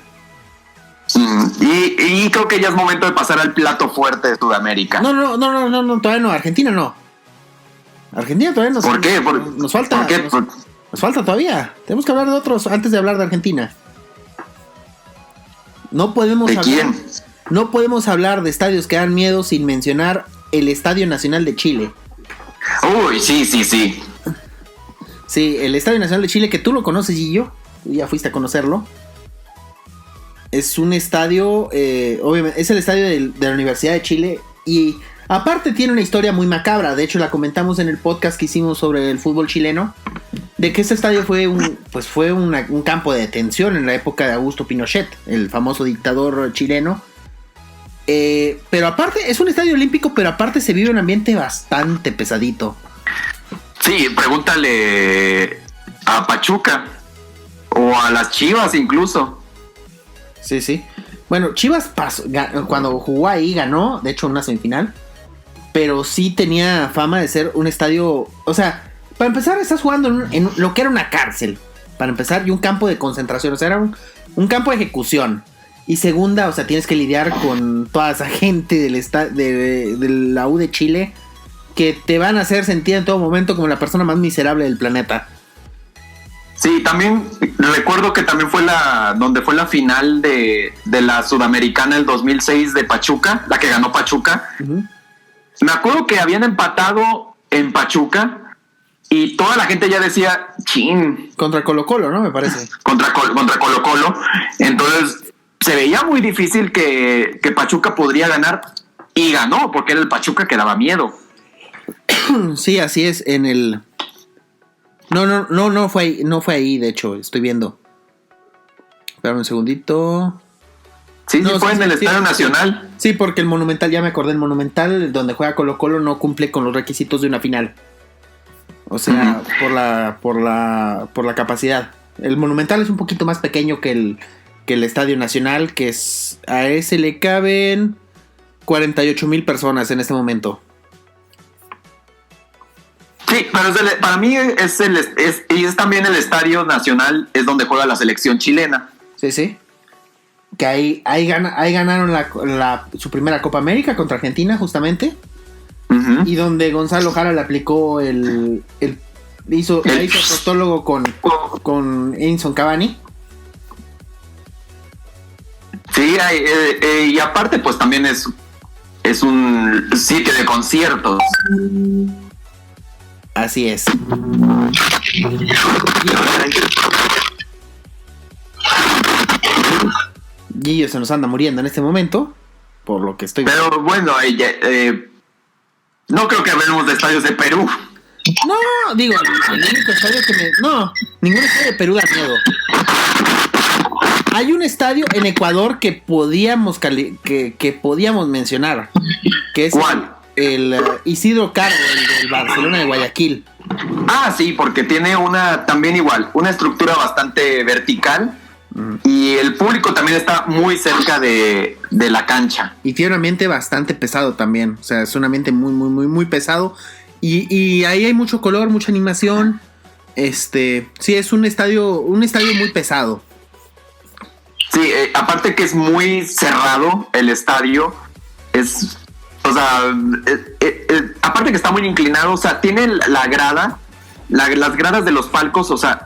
Y creo que ya es momento de pasar al plato fuerte de Sudamérica. No, todavía no, Argentina no. Argentina todavía no. ¿Por qué? Nos falta. Nos falta todavía. Tenemos que hablar de otros antes de hablar de Argentina. No podemos ¿De quién? No podemos hablar de estadios que dan miedo sin mencionar el Estadio Nacional de Chile. Uy, sí. Sí, el Estadio Nacional de Chile, que tú lo conoces, Gillo. Tú ya fuiste a conocerlo. Es un estadio, obviamente, es el estadio de la Universidad de Chile y aparte tiene una historia muy macabra. De hecho, la comentamos en el podcast que hicimos sobre el fútbol chileno, de que este estadio fue un campo de detención en la época de Augusto Pinochet, el famoso dictador chileno. Pero aparte, es un estadio olímpico, pero aparte se vive un ambiente bastante pesadito. Sí, pregúntale a Pachuca o a las Chivas incluso. Sí. Bueno, Chivas cuando jugó ahí ganó, de hecho, una semifinal. Pero sí tenía fama de ser un estadio. O sea, para empezar, estás jugando en lo que era una cárcel. Para empezar, y un campo de concentración. O sea, era un campo de ejecución. Y segunda, o sea, tienes que lidiar con toda esa gente de la U de Chile que te van a hacer sentir en todo momento como la persona más miserable del planeta. Sí, también recuerdo que también fue donde fue la final de la Sudamericana del 2006 de Pachuca, la que ganó Pachuca. Uh-huh. Me acuerdo que habían empatado en Pachuca y toda la gente ya decía, chin. Contra Colo-Colo, ¿no? Me parece. Contra Colo-Colo. Entonces se veía muy difícil que Pachuca podría ganar y ganó porque era el Pachuca que daba miedo. Sí, así es, en el... No fue ahí, de hecho, estoy viendo. Espérame un segundito. Sí, fue en el Estadio Nacional. Sí, porque el Monumental, ya me acordé, el Monumental, donde juega Colo-Colo, no cumple con los requisitos de una final. O sea, por la capacidad. El Monumental es un poquito más pequeño que el Estadio Nacional, que a ese le caben 48,000 personas en este momento. Sí, pero para mí es también el Estadio Nacional, es donde juega la selección chilena. Sí. Que ahí ganaron su primera Copa América contra Argentina, justamente. Uh-huh. Y donde Gonzalo Jara le aplicó hizo prostólogo con Edinson Cavani. Sí, y aparte, pues también es un sitio de conciertos. Así es. Guillo se nos anda muriendo en este momento, por lo que estoy viendo. Pero bueno, no creo que hablemos de estadios de Perú. No, digo, el único estadio ningún estadio de Perú da miedo. Hay un estadio en Ecuador que podíamos mencionar, que es ¿cuál? El Isidro Cargo, el del Barcelona de Guayaquil. Ah, sí, porque tiene también igual, una estructura bastante vertical. Y el público también está muy cerca de la cancha. Y tiene un ambiente bastante pesado también. O sea, es un ambiente muy, muy, muy, muy pesado. Y ahí hay mucho color, mucha animación. Sí, es un estadio muy pesado. Sí, aparte que es muy cerrado el estadio. Aparte que está muy inclinado. O sea, tiene la grada. Las gradas de los palcos, o sea,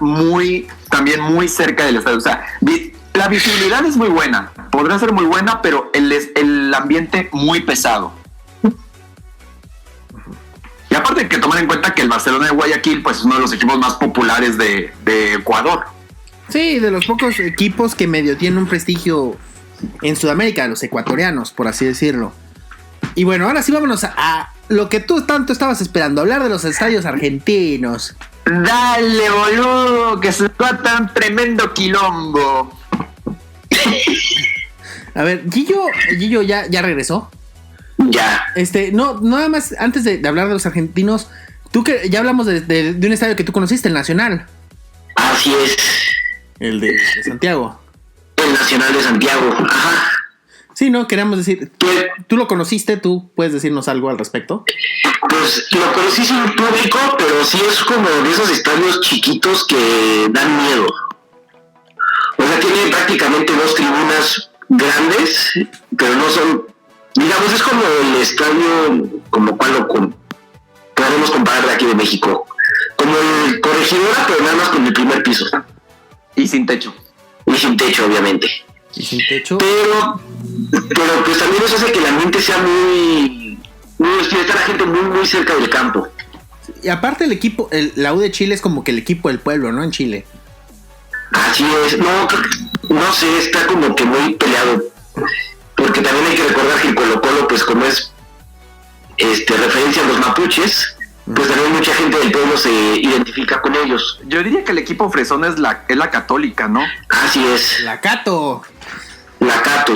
también muy cerca del estadio. O sea, la visibilidad es muy buena, podrá ser muy buena, pero el ambiente muy pesado. Y aparte hay que tomar en cuenta que el Barcelona de Guayaquil, pues es uno de los equipos más populares de Ecuador. Sí, de los pocos equipos que medio tienen un prestigio en Sudamérica, los ecuatorianos, por así decirlo. Y bueno, ahora sí vámonos a lo que tú tanto estabas esperando, hablar de los estadios argentinos. Dale, boludo, que se va tan tremendo quilombo. A ver, Gillo ya regresó. Ya. No, nada más, antes de hablar de los argentinos, ya hablamos de un estadio que tú conociste, el Nacional. Así es. El de Santiago. El Nacional de Santiago, ajá. Sí, no, queríamos decir, ¿tú lo conociste? ¿Tú puedes decirnos algo al respecto? Pues lo conocí sin público, pero sí es como de esos estadios chiquitos que dan miedo. O sea, tiene prácticamente 2 tribunas grandes, pero no son, digamos, es como el estadio, como cual lo podemos comparar de aquí de México. Como el Corregidora, pero nada más con el primer piso. Y sin techo. Y sin techo, obviamente. Y sin techo. Pero pues también eso hace que el ambiente sea muy está la gente muy, muy cerca del campo. Y aparte el equipo, la U de Chile es como que el equipo del pueblo, ¿no? En Chile. Así es, no sé, está como que muy peleado, porque también hay que recordar que el Colo-Colo, pues como es referencia a los mapuches, pues también mucha gente del pueblo se identifica con ellos. Yo diría que el equipo fresón es la Católica, ¿no? Así es. La Cato. La Cato.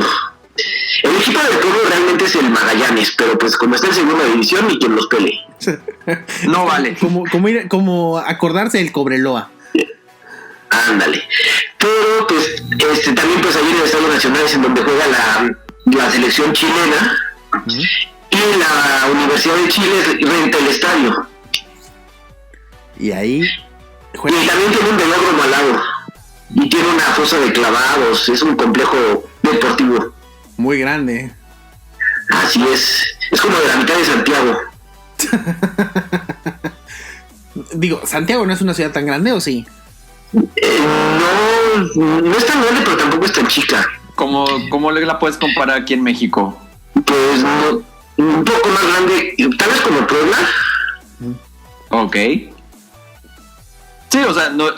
El equipo del pueblo realmente es el Magallanes, pero pues como está en segunda división, ni quien los pele. No vale. Como acordarse del Cobreloa. Ándale. Pero pues también pues ahí en el Estadio Nacional es en donde juega la selección chilena. Y la Universidad de Chile renta el estadio. Y ahí Y también tiene un velódromo al lado. Y tiene una fosa de clavados. Es un complejo deportivo. muy grande. Así es. Es como de la mitad de Santiago. Digo, ¿Santiago no es una ciudad tan grande o sí? No es tan grande, pero tampoco es tan chica. ¿Cómo la puedes comparar aquí en México? Pues no, un poco más grande, tal vez como Puebla. Ok. Sí, o sea, no,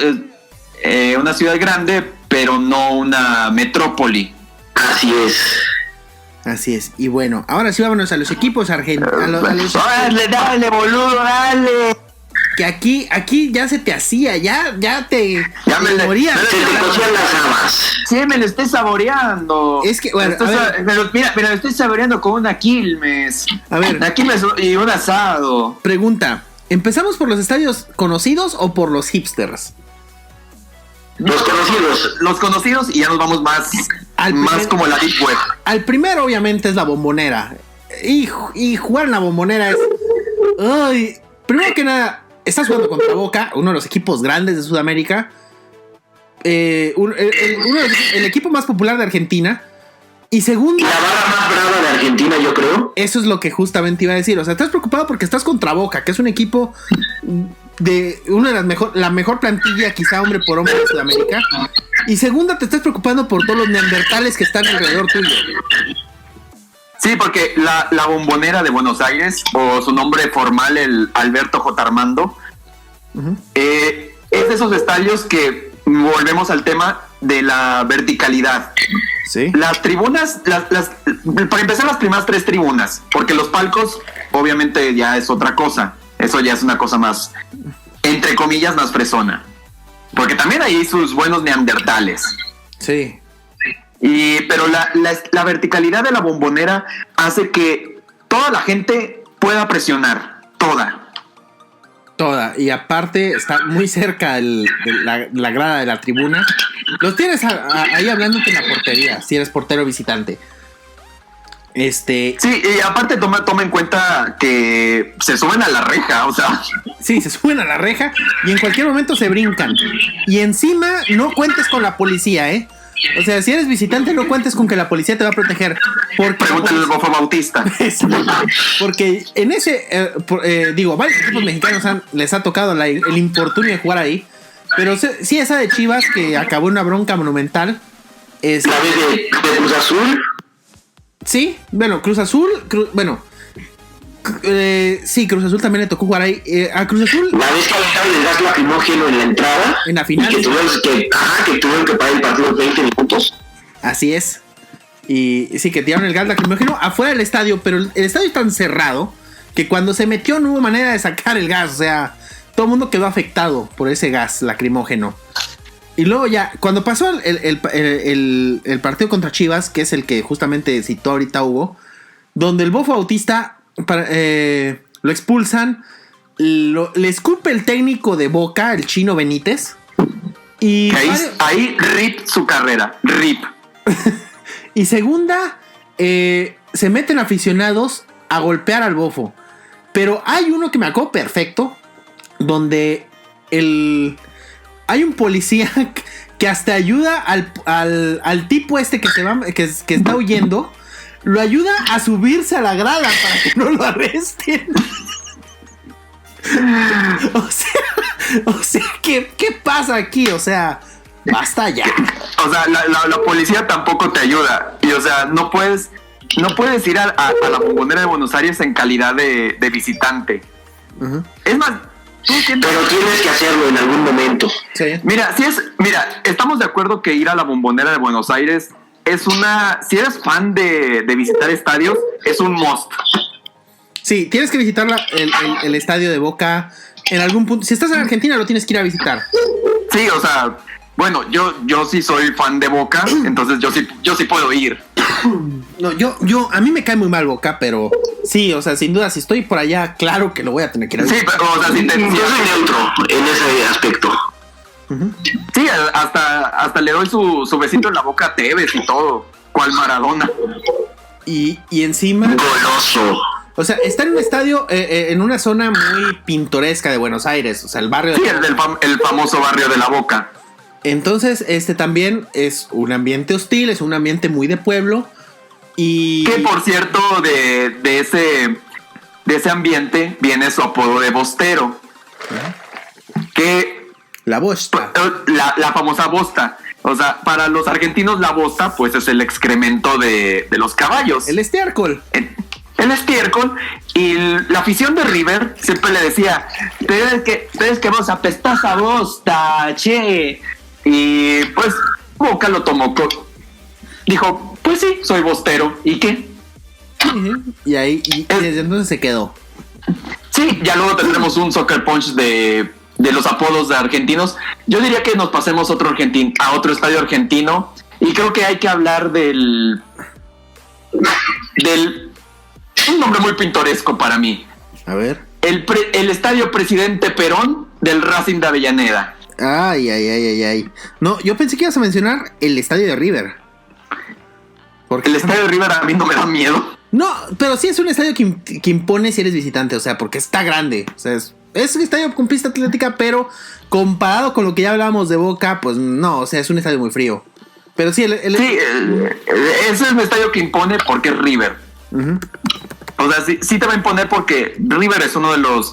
una ciudad grande, pero no una metrópoli. Así es. Así es. Y bueno, ahora sí vámonos a los equipos argentinos. Dale, boludo, dale. Que aquí ya se te hacía, ya te morías. Se te cocían las habas. Sí, me lo estoy saboreando. Es que, bueno, mira, lo estoy saboreando con una Quilmes. A ver. Una Quilmes y un asado. Pregunta, ¿empezamos por los estadios conocidos o por los hipsters? Los conocidos. Los conocidos y ya nos vamos más como la Deep Web. Al primero, obviamente, es la Bombonera. Y jugar en la Bombonera es... Ay, primero que nada, estás jugando contra Boca, uno de los equipos grandes de Sudamérica. El equipo más popular de Argentina. Y segundo... La barra más brava de Argentina, yo creo. Eso es lo que justamente iba a decir. O sea, estás preocupado porque estás contra Boca, que es un equipo de una de la mejor plantilla, quizá hombre por hombre de Sudamérica. Y segunda, te estás preocupando por todos los neandertales que están alrededor tuyo. Sí, porque la Bombonera de Buenos Aires, o su nombre formal, el Alberto J. Armando, es de esos estadios que volvemos al tema de la verticalidad. Sí. Las tribunas, para empezar, las primeras 3 tribunas, porque los palcos, obviamente, ya es otra cosa. Eso ya es una cosa más, entre comillas, más fresona. Porque también hay sus buenos neandertales. Sí. Pero la verticalidad de la Bombonera hace que toda la gente pueda presionar. Toda. Y aparte está muy cerca de la grada de la tribuna. Los tienes ahí hablándote en la portería, si eres portero visitante. Sí, y aparte toma en cuenta que se suben a la reja, o sea. Sí, se suben a la reja y en cualquier momento se brincan. Y encima no cuentes con la policía, ¿eh? O sea, si eres visitante, no cuentes con que la policía te va a proteger. Pregúntale al Bofo Bautista. Porque en ese, varios equipos mexicanos les ha tocado el infortunio de jugar ahí. Pero sí, esa de Chivas que acabó en una bronca monumental. ¿La vez de Cruz Azul? Sí, bueno, Cruz Azul, sí, Cruz Azul también le tocó jugar ahí. A Cruz Azul. La vez que aventaron el gas lacrimógeno en la entrada. En la final. Y que tuvieron que parar el partido 20 minutos. Así es. Y sí, que tiraron el gas lacrimógeno afuera del estadio, pero el estadio es tan cerrado que cuando se metió no hubo manera de sacar el gas. O sea, todo el mundo quedó afectado por ese gas lacrimógeno. Y luego ya, cuando pasó el partido contra Chivas, que es el que justamente citó ahorita Hugo, donde el Bofo Bautista lo expulsan, le escupe el técnico de Boca, el Chino Benítez. Y ahí rip su carrera, rip. Y segunda, se meten aficionados a golpear al Bofo. Pero hay uno que me acuerdo perfecto, donde hay un policía que hasta ayuda al tipo que está huyendo. Lo ayuda a subirse a la grada para que no lo arresten. O sea, ¿qué pasa aquí? O sea, basta ya. O sea, la policía tampoco te ayuda. Y o sea, no puedes ir a la Bombonera de Buenos Aires en calidad de visitante. Es más, pero tienes que hacerlo en algún momento. Sí. Mira, estamos de acuerdo que ir a la Bombonera de Buenos Aires es si eres fan de visitar estadios, es un must. Sí, tienes que visitar el estadio de Boca en algún punto. Si estás en Argentina, lo tienes que ir a visitar. Sí, o sea, bueno, yo sí soy fan de Boca, entonces yo sí puedo ir. No, a mí me cae muy mal Boca, pero sí, o sea, sin duda, si estoy por allá, claro que lo voy a tener que ir a visitar. Sí, pero, o sea, Yo soy neutro en ese aspecto. sí, hasta le doy su besito en la boca a Tevez y todo, cual Maradona. Y encima, Goloso. o sea, está en un estadio en una zona muy pintoresca de Buenos Aires, o sea, el barrio Sí, de... el famoso barrio de la Boca. Entonces, también es un ambiente hostil, es un ambiente muy de pueblo. Y Que por cierto, de ese ambiente viene su apodo de bostero. Que la bosta. la famosa bosta. O sea, para los argentinos la bosta pues es el excremento de los caballos. El estiércol. El estiércol. Y la afición de River siempre le decía, ¿Ustedes que vos apestás a bosta, che? Y pues Boca lo tomó. Dijo, pues sí, soy bostero. ¿Y qué? Y ahí, desde entonces se quedó. Sí, ya luego tendremos un Soccer Punch de los apodos de argentinos. Yo diría que nos pasemos a otro estadio argentino. Y creo que hay que hablar del un nombre muy pintoresco para mí. A ver. El estadio Presidente Perón del Racing de Avellaneda. Ay. No, yo pensé que ibas a mencionar el estadio de River. Porque El estadio de River a mí no me da miedo. no, pero sí es un estadio que impone si eres visitante, o sea, porque está grande. O sea, es un estadio con pista atlética, pero comparado con lo que ya hablábamos de Boca, pues no, o sea, es un estadio muy frío. Pero sí, Sí, ese es un estadio que impone porque es River. Uh-huh. O sea, sí te va a imponer porque River es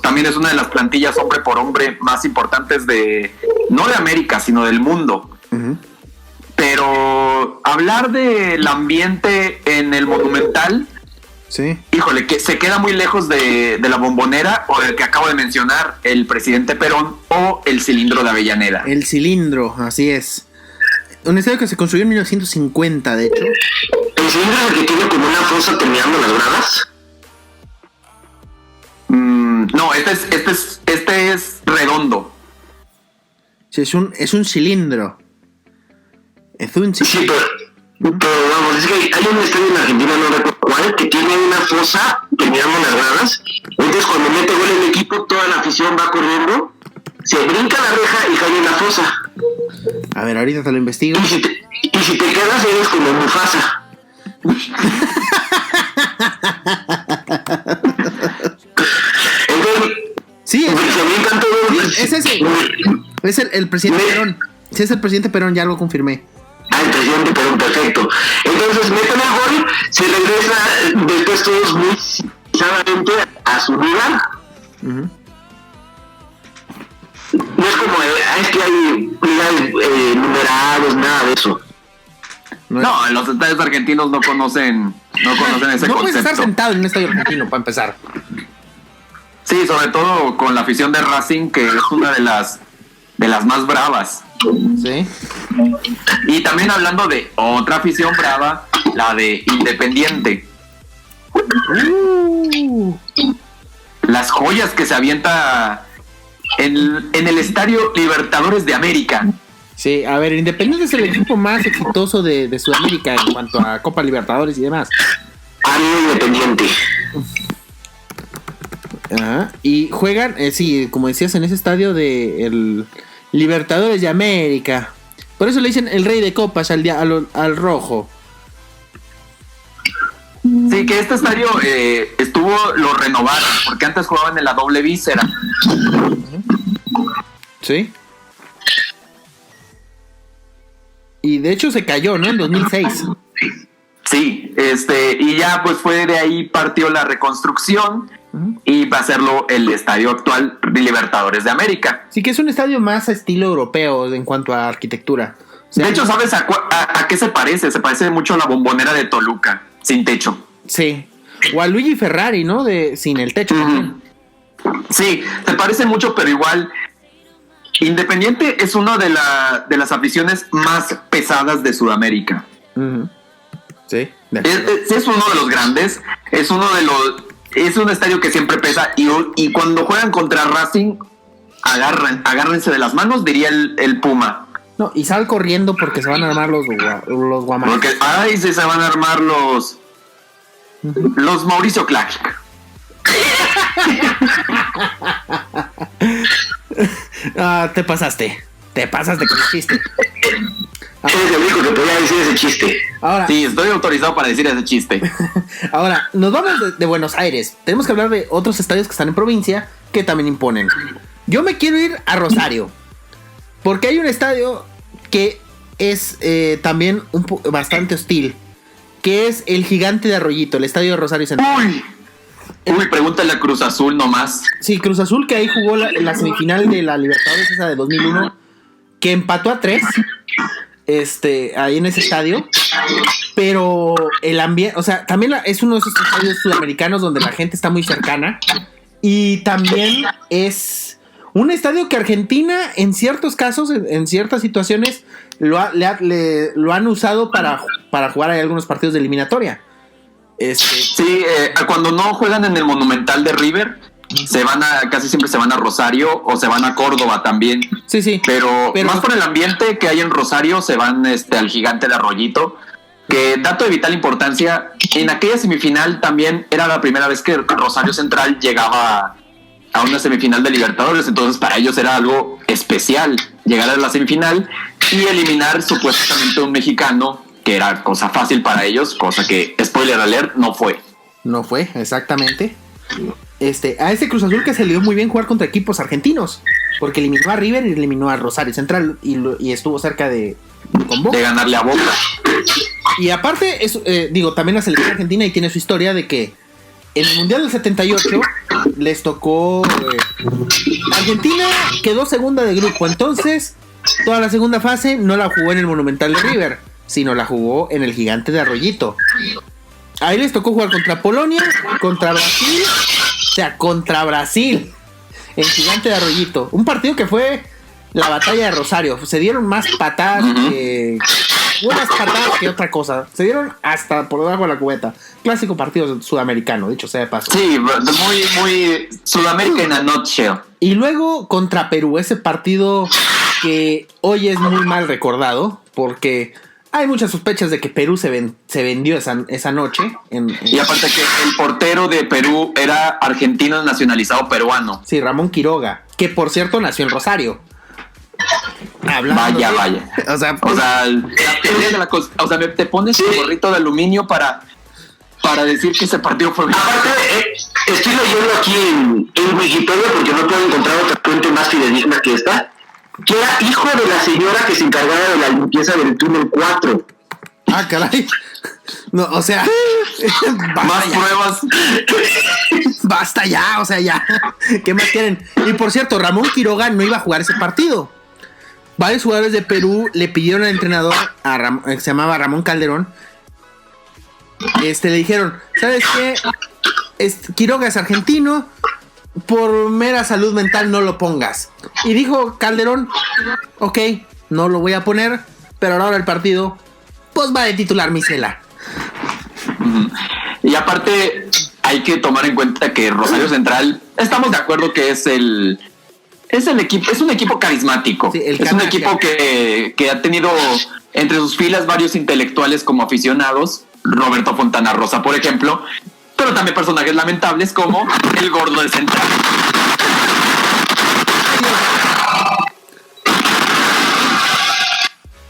también es una de las plantillas hombre por hombre más importantes no de América, sino del mundo. Uh-huh. Pero hablar del ambiente en el Monumental, Sí. híjole, que se queda muy lejos de la Bombonera o del que acabo de mencionar, el Presidente Perón o el Cilindro de Avellaneda. El Cilindro, así es. Un estadio que se construyó en 1950, de hecho. ¿El cilindro es el que tiene como una fosa terminando las gradas? No, este es redondo. Sí, es un cilindro. Es un cilindro. Sí, pero vamos, es que hay un estadio en Argentina, no recuerdo cuál, que tiene una fosa terminando las gradas. Entonces cuando mete gol el equipo, toda la afición va corriendo, se brinca la reja y cae en la fosa. A ver, ahorita te lo investigo. Y si te quedas, eres como Mufasa. Entonces, Sí, se brincan todos. es ese. Es el presidente Perón. Sí, es el presidente Perón, ya lo confirmé. El presidente Perón, perfecto. Entonces meten el gol, se regresa después todos muy sanamente a su lugar. Uh-huh. No es como, es que hay lugares numerados, nada de eso. No, los estadios argentinos no conocen ese No puedes concepto. estar sentado en un estadio argentino, para empezar. Sí, sobre todo con la afición de Racing, que es una de las más bravas. Sí. Y también hablando de otra afición brava, la de Independiente. Las joyas que se avienta en el Estadio Libertadores de América. Sí, a ver, Independiente es el equipo más exitoso de Sudamérica en cuanto a Copa Libertadores y demás. Amigo Independiente. Ajá. Y juegan, sí, como decías, en ese estadio de el Libertadores de América. Por eso le dicen el rey de copas al rojo. Sí, que este estadio lo renovaron, porque antes jugaban en la doble víscera. Sí. Y de hecho se cayó, ¿no? En 2006. Sí, y ya pues fue de ahí partió la reconstrucción y va a serlo el estadio actual de Libertadores de América. Sí, que es un estadio más a estilo europeo en cuanto a arquitectura. O sea, De hecho, ¿sabes a qué se parece? Se parece mucho a la Bombonera de Toluca, sin techo. sí. O a Luigi Ferrari, ¿no? Sin el techo también. Sí, se parecen mucho, pero igual Independiente es una de las aficiones más pesadas de Sudamérica. Uh-huh. Sí, es uno de los grandes, es un estadio que siempre pesa y cuando juegan contra Racing agárrense de las manos, diría el Puma. No, y sal corriendo porque se van a armar los guamazos. Porque sí se van a armar los Mauricio Clark. Te pasaste con el chiste. Eres el único que podía decir ese chiste. Ahora, sí, estoy autorizado para decir ese chiste. Ahora, nos vamos de Buenos Aires. Tenemos que hablar de otros estadios que están en provincia que también imponen. Yo me quiero ir a Rosario, porque hay un estadio que es también bastante hostil, que es el Gigante de Arroyito, el estadio de Rosario Central. Uy, pregúntale a Cruz Azul nomás. Sí, Cruz Azul, que ahí jugó la semifinal de la Libertadores, esa de 2001, que empató a 3 ahí en ese estadio. Pero el ambiente, o sea, también es uno de esos estadios sudamericanos donde la gente está muy cercana. Y también es un estadio que Argentina, en ciertos casos, en ciertas situaciones, lo han usado para jugar ahí algunos partidos de eliminatoria. Sí, cuando no juegan en el Monumental de River, casi siempre se van a Rosario o se van a Córdoba también. Sí. Pero más por el ambiente que hay en Rosario, se van al Gigante de Arroyito. Que, dato de vital importancia, en aquella semifinal también era la primera vez que Rosario Central llegaba a una semifinal de Libertadores. Entonces para ellos era algo especial llegar a la semifinal y eliminar supuestamente a un mexicano, que era cosa fácil para ellos, cosa que, spoiler alert, no fue. No fue, exactamente. A ese Cruz Azul que se le dio muy bien jugar contra equipos argentinos, porque eliminó a River y eliminó a Rosario Central y estuvo cerca de ganarle a Boca. Y aparte, también la selección argentina y tiene su historia de que en el Mundial del 78 les tocó... Argentina quedó segunda de grupo, entonces toda la segunda fase no la jugó en el Monumental de River, sino la jugó en el Gigante de Arroyito. Ahí les tocó jugar contra Polonia, contra Brasil, contra Brasil, el Gigante de Arroyito. Un partido que fue la batalla de Rosario. Se dieron más patadas que otra cosa. Se dieron hasta por debajo de la cubeta. Clásico partido sudamericano, dicho sea de paso. Sí, muy, muy Sudamérica en a nutshell. Y luego contra Perú, ese partido que hoy es muy mal recordado, porque hay muchas sospechas de que Perú se vendió esa noche. Y aparte que el portero de Perú era argentino nacionalizado peruano. Sí, Ramón Quiroga, que por cierto nació en Rosario. Vaya. O sea, te pones un gorrito de aluminio para decir que ese partido fue... Aparte, estoy leyendo aquí en Wikipedia, porque no puedo encontrar otra fuente más fidedigna que esta, que era hijo de la señora que se encargaba de la limpieza del túnel 4. Ah, caray. No, o sea, más pruebas. Basta ya, o sea, ya. ¿Qué más quieren? Y por cierto, Ramón Quiroga no iba a jugar ese partido. Varios jugadores de Perú le pidieron al entrenador, que se llamaba Ramón Calderón, le dijeron, ¿sabes qué? Quiroga es argentino, por mera salud mental no lo pongas. Y dijo Calderón, ok, no lo voy a poner, pero ahora el partido, pues va de titular Misela. Y aparte, hay que tomar en cuenta que Rosario Central, estamos de acuerdo que es un equipo carismático. Sí, es un equipo que ha tenido entre sus filas varios intelectuales como aficionados, Roberto Fontana Rosa, por ejemplo, pero también personajes lamentables como el gordo de Central.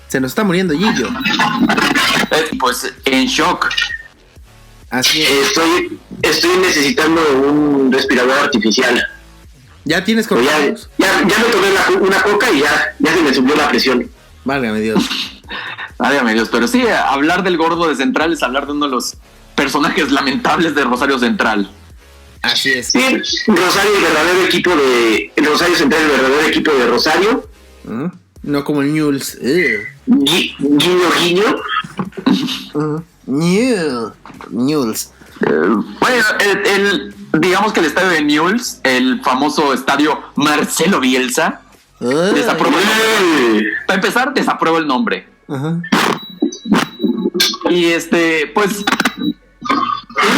Se nos está muriendo Gillo. Pues en shock. Así es. Estoy necesitando un respirador artificial. ¿Ya tienes coronavirus? Ya me tomé una coca y ya se me subió la presión. Válgame Dios. Válgame Dios, pero sí, hablar del gordo de Central es hablar de uno de los personajes lamentables de Rosario Central. Así es. Sí, Rosario Central, el verdadero equipo de Rosario. No como el Newell's. Guiño. Newell's. Bueno, digamos que el estadio de Newell's, el famoso estadio Marcelo Bielsa, desapruebo el nombre. Para empezar, desapruebo el nombre. Ajá. Y pues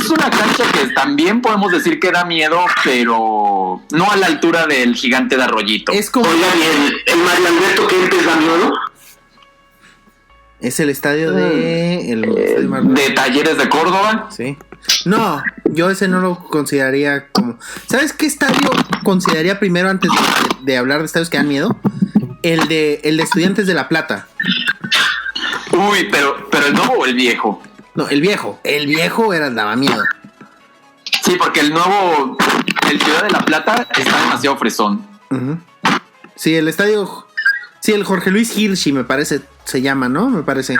es una cancha que también podemos decir que da miedo, pero no a la altura del Gigante de Arroyito. Es como... Oigan, ¿y el Mario Alberto Kempes da miedo? Es el estadio de... El estadio De Talleres de Córdoba. Sí. No, yo ese no lo consideraría como... ¿Sabes qué estadio consideraría primero antes de hablar de estadios que dan miedo? El de Estudiantes de La Plata. Uy, pero el nuevo o el viejo. No, el viejo. El viejo daba miedo. Sí, porque el nuevo, el Ciudad de La Plata, está demasiado fresón. Uh-huh. Sí, el estadio... Sí, el Jorge Luis Hirschi me parece, se llama, ¿no? Me parece.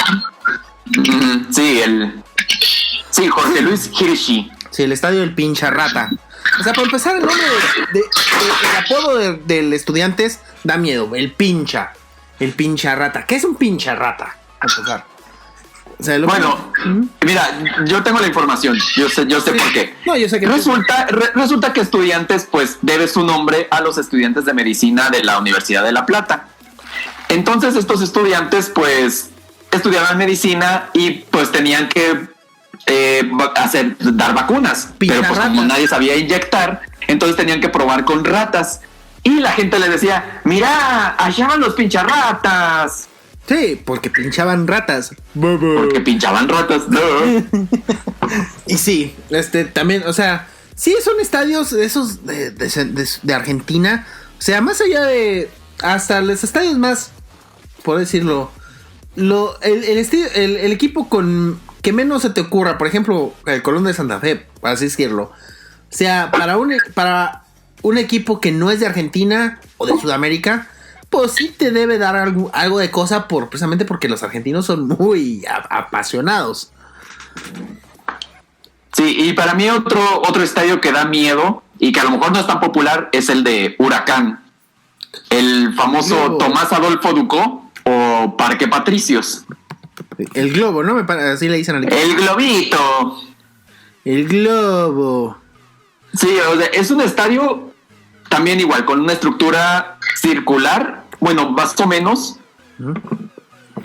Sí, Jorge Luis Hirschi. Sí, el estadio del Pincharrata. O sea, para empezar, el nombre el apodo del Estudiantes da miedo. El Pincharrata. ¿Qué es un Pincharrata? A empezar. O sea, bueno, mira, yo tengo la información. Yo sé por qué. No, yo sé que resulta que Estudiantes, pues, debe su nombre a los estudiantes de medicina de la Universidad de La Plata. Entonces, estos estudiantes, pues, estudiaban medicina y, pues, tenían que dar vacunas. Pero, pues, como nadie sabía inyectar, entonces tenían que probar con ratas. Y la gente le decía, mira, allá van los pincharratas. Sí, porque pinchaban ratas. Porque pinchaban ratas. No. Y sí, también, o sea, sí son estadios esos de Argentina. O sea, más allá de hasta los estadios más, por decirlo, el equipo con que menos se te ocurra, por ejemplo, el Colón de Santa Fe, para así decirlo. O sea, para un equipo que no es de Argentina o de Sudamérica, pues sí te debe dar algo de cosa precisamente porque los argentinos son muy apasionados. Sí, y para mí otro estadio que da miedo y que a lo mejor no es tan popular es el de Huracán. El famoso Globo. Tomás Adolfo Ducó o Parque Patricios. El Globo, ¿no? Así le dicen al equipo. El Globito. El Globo. Sí, o sea, es un estadio también igual, con una estructura circular, bueno, más o menos,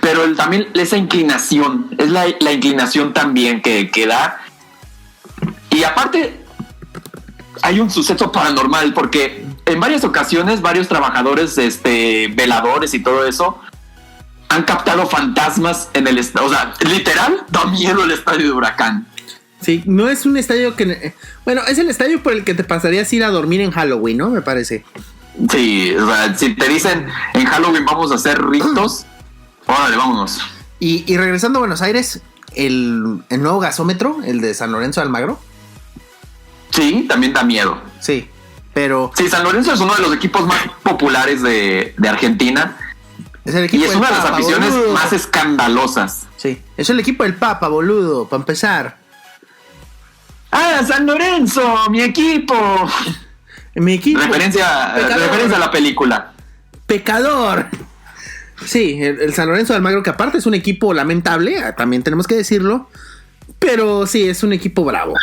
pero también esa inclinación, es la inclinación también que da. Y aparte, hay un suceso paranormal, porque en varias ocasiones varios trabajadores, veladores y todo eso, han captado fantasmas en el estadio. O sea, literal, da miedo el estadio de Huracán. Sí, no es un estadio que... Bueno, es el estadio por el que te pasarías ir a dormir en Halloween, ¿no? Me parece. Sí, o sea, si te dicen en Halloween vamos a hacer ritos, órale, vámonos. Y regresando a Buenos Aires, el nuevo gasómetro, el de San Lorenzo de Almagro. Sí, también da miedo. Sí, pero... Sí, San Lorenzo es uno de los equipos más populares de Argentina. Es el equipo y es del una de las Papa, aficiones boludo. más escandalosas. Sí, es el equipo del Papa, boludo, para empezar. ¡Ah, San Lorenzo! ¡Mi equipo! Mi equipo... Referencia a la película. Pecador. Sí, el San Lorenzo de Almagro, que aparte es un equipo lamentable, también tenemos que decirlo. Pero sí, es un equipo bravo.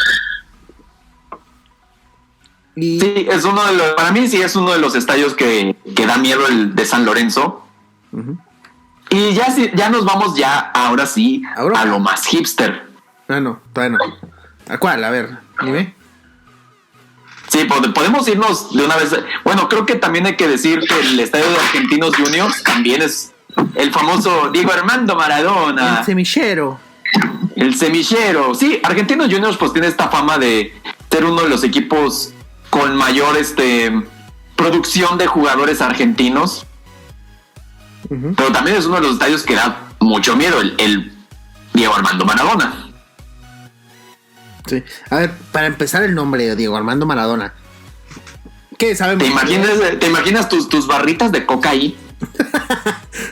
Y... Sí, es para mí sí es uno de los estadios que da miedo, el de San Lorenzo. Uh-huh. Y ya nos vamos ahora sí, Ahora. a lo más hipster. No, todavía no. ¿A cuál? A ver, dime. Sí, podemos irnos de una vez. Bueno, creo que también hay que decir que el estadio de Argentinos Juniors también es el famoso Diego Armando Maradona. El semillero. El semillero. Sí, Argentinos Juniors pues tiene esta fama de ser uno de los equipos con mayor producción de jugadores argentinos. Uh-huh. Pero también es uno de los estadios que da mucho miedo, el Diego Armando Maradona. Sí. A ver, para empezar el nombre de Diego Armando Maradona. ¿Qué sabemos? ¿Te imaginas tus barritas de coca ahí?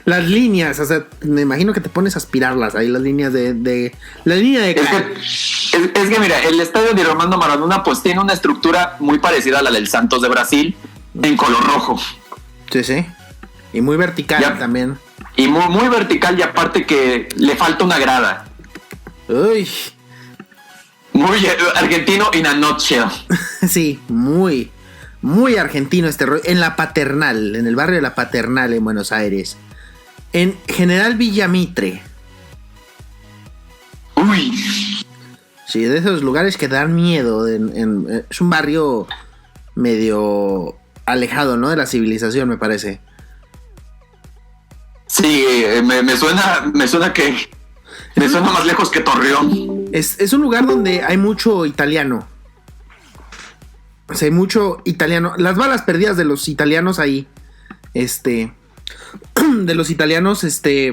Las líneas, o sea, me imagino que te pones a aspirarlas ahí, las líneas de la línea de es que mira, el estadio de Armando Maradona pues tiene una estructura muy parecida a la del Santos de Brasil, en color rojo. Sí. Y muy vertical Ya. también. Y muy, muy vertical, y aparte que le falta una grada. Uy. Muy argentino in a nutshell. Sí, muy, muy argentino este rollo. En la Paternal, en el barrio de la Paternal en Buenos Aires. En General Villamitre. Uy. Sí, de esos lugares que dan miedo. Es un barrio medio alejado, ¿no? De la civilización, me parece. Sí, me suena que... Me suena más lejos que Torreón. Es un lugar donde hay mucho italiano. O sea, hay mucho italiano. Las balas perdidas de los italianos ahí. De los italianos,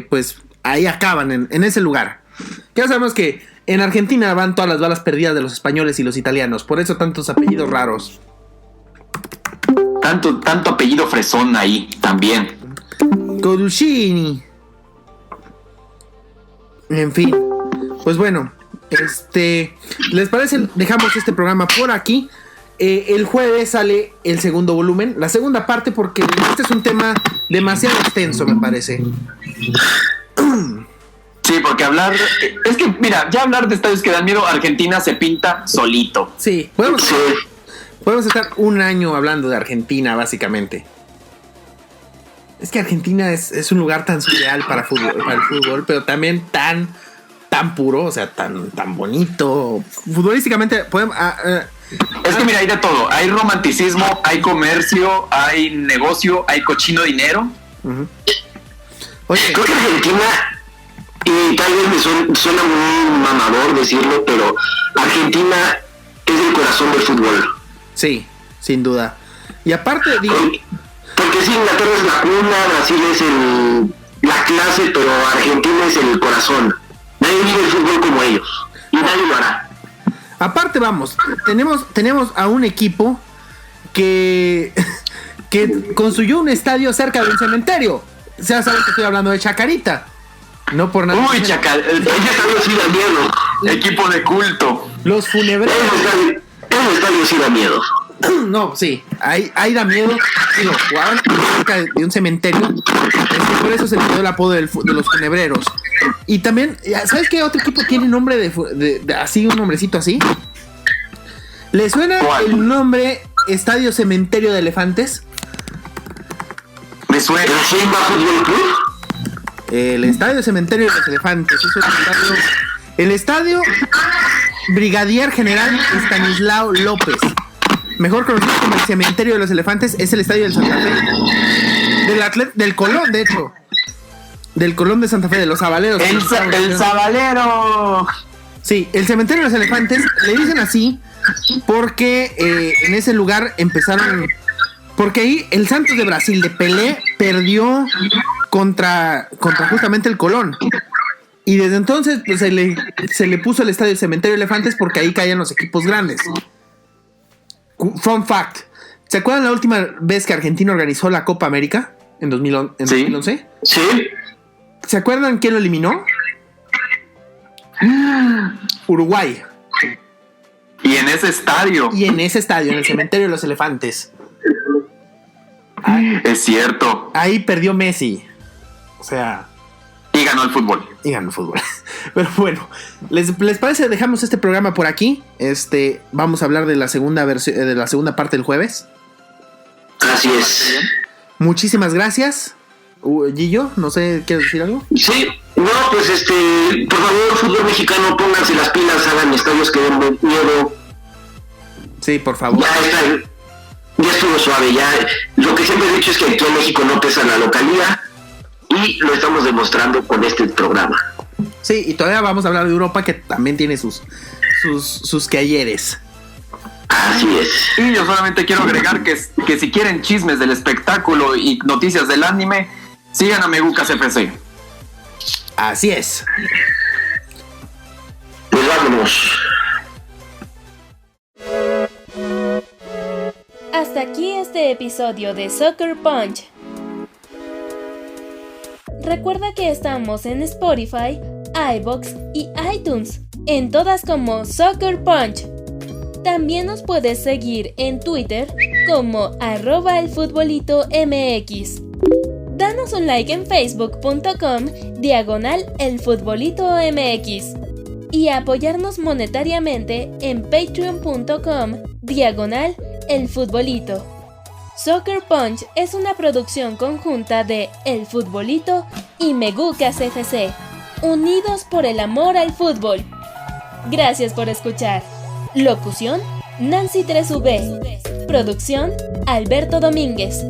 pues ahí acaban en ese lugar. Ya sabemos que en Argentina van todas las balas perdidas de los españoles y los italianos. Por eso tantos apellidos raros. Tanto apellido fresón ahí también. Colucini. En fin. Pues bueno. ¿Les parece? Dejamos este programa por aquí. El jueves sale el segundo volumen. La segunda parte porque este es un tema demasiado extenso, me parece. Sí, porque es que, mira, ya hablar de estadios que dan miedo, Argentina se pinta solito. Sí, podemos estar un año hablando de Argentina, básicamente. Es que Argentina es un lugar tan surreal para el fútbol, pero también tan puro, o sea, tan bonito. Futbolísticamente, podemos... Es que mira, hay de todo. Hay romanticismo, hay comercio, hay negocio, hay cochino dinero. Uh-huh. Oye, creo que Argentina, y tal vez me suena muy mamador decirlo, pero Argentina es el corazón del fútbol. Sí, sin duda. Y aparte, digo... Porque sí, Inglaterra es la cuna, Brasil es la clase, pero Argentina es el corazón. Nadie vive el fútbol como ellos, y nadie lo hará. Aparte, vamos, tenemos a un equipo que construyó un estadio cerca de un cementerio. Ya saben que estoy hablando de Chacarita. No por nada. Uy, Chacarita, ese estadio sí da miedo. Equipo de culto. Los funebreros. Ese estadio sí da miedo. No, sí, ahí da miedo. Digo, jugaban cerca de un cementerio. Por eso se le dio el apodo de los funebreros. Y también, ¿sabes qué otro equipo tiene nombre de así, un nombrecito así? ¿Le suena el nombre Estadio Cementerio de Elefantes? Me suena. ¿El Simba Fútbol Club? El Estadio Cementerio de los Elefantes. Es el estadio Brigadier General Estanislao López, mejor conocido como el Cementerio de los Elefantes. Es el estadio del Santa Fe, del Colón, de hecho. Del Colón de Santa Fe, de los Zabaleros. ¡El Zabalero! Sí, el Cementerio de los Elefantes le dicen así porque en ese lugar empezaron... Porque ahí el Santos de Brasil de Pelé perdió contra justamente el Colón. Y desde entonces pues, se le puso el estadio del Cementerio de Elefantes porque ahí caían los equipos grandes. Fun fact. ¿Se acuerdan la última vez que Argentina organizó la Copa América? ¿En 2011? Sí. ¿Se acuerdan quién lo eliminó? Uruguay. Y en ese estadio. En el Cementerio de los Elefantes. Es cierto. Ahí perdió Messi. O sea... Y ganó el fútbol. Pero bueno, ¿les parece? Dejamos este programa por aquí. Vamos a hablar de la segunda parte del jueves. Así es. Muchísimas gracias. Gillo, no sé, ¿quieres decir algo? Sí, no, pues por favor, fútbol mexicano, pónganse las pilas, hagan estadios que den miedo. Sí, por favor. Ya estuvo suave, ya. Lo que siempre he dicho es que aquí en México no pesa la localidad y lo estamos demostrando con este programa. Sí, y todavía vamos a hablar de Europa, que también tiene sus quehayeres. Así es. Y yo solamente quiero agregar que si quieren chismes del espectáculo y noticias del anime, sigan a Megucas FC. Así es. Pues vámonos. Hasta aquí este episodio de Soccer Punch. Recuerda que estamos en Spotify, iVoox y iTunes, en todas como Soccer Punch. También nos puedes seguir en Twitter como @elfutbolito_mx. Danos un like en facebook.com/elfutbolito_mx y apoyarnos monetariamente en patreon.com/elfutbolito_mx. /El Futbolito. Soccer Punch es una producción conjunta de El Futbolito y Megucas FC, unidos por el amor al fútbol. Gracias por escuchar. Locución: Nancy 3V. Producción: Alberto Domínguez.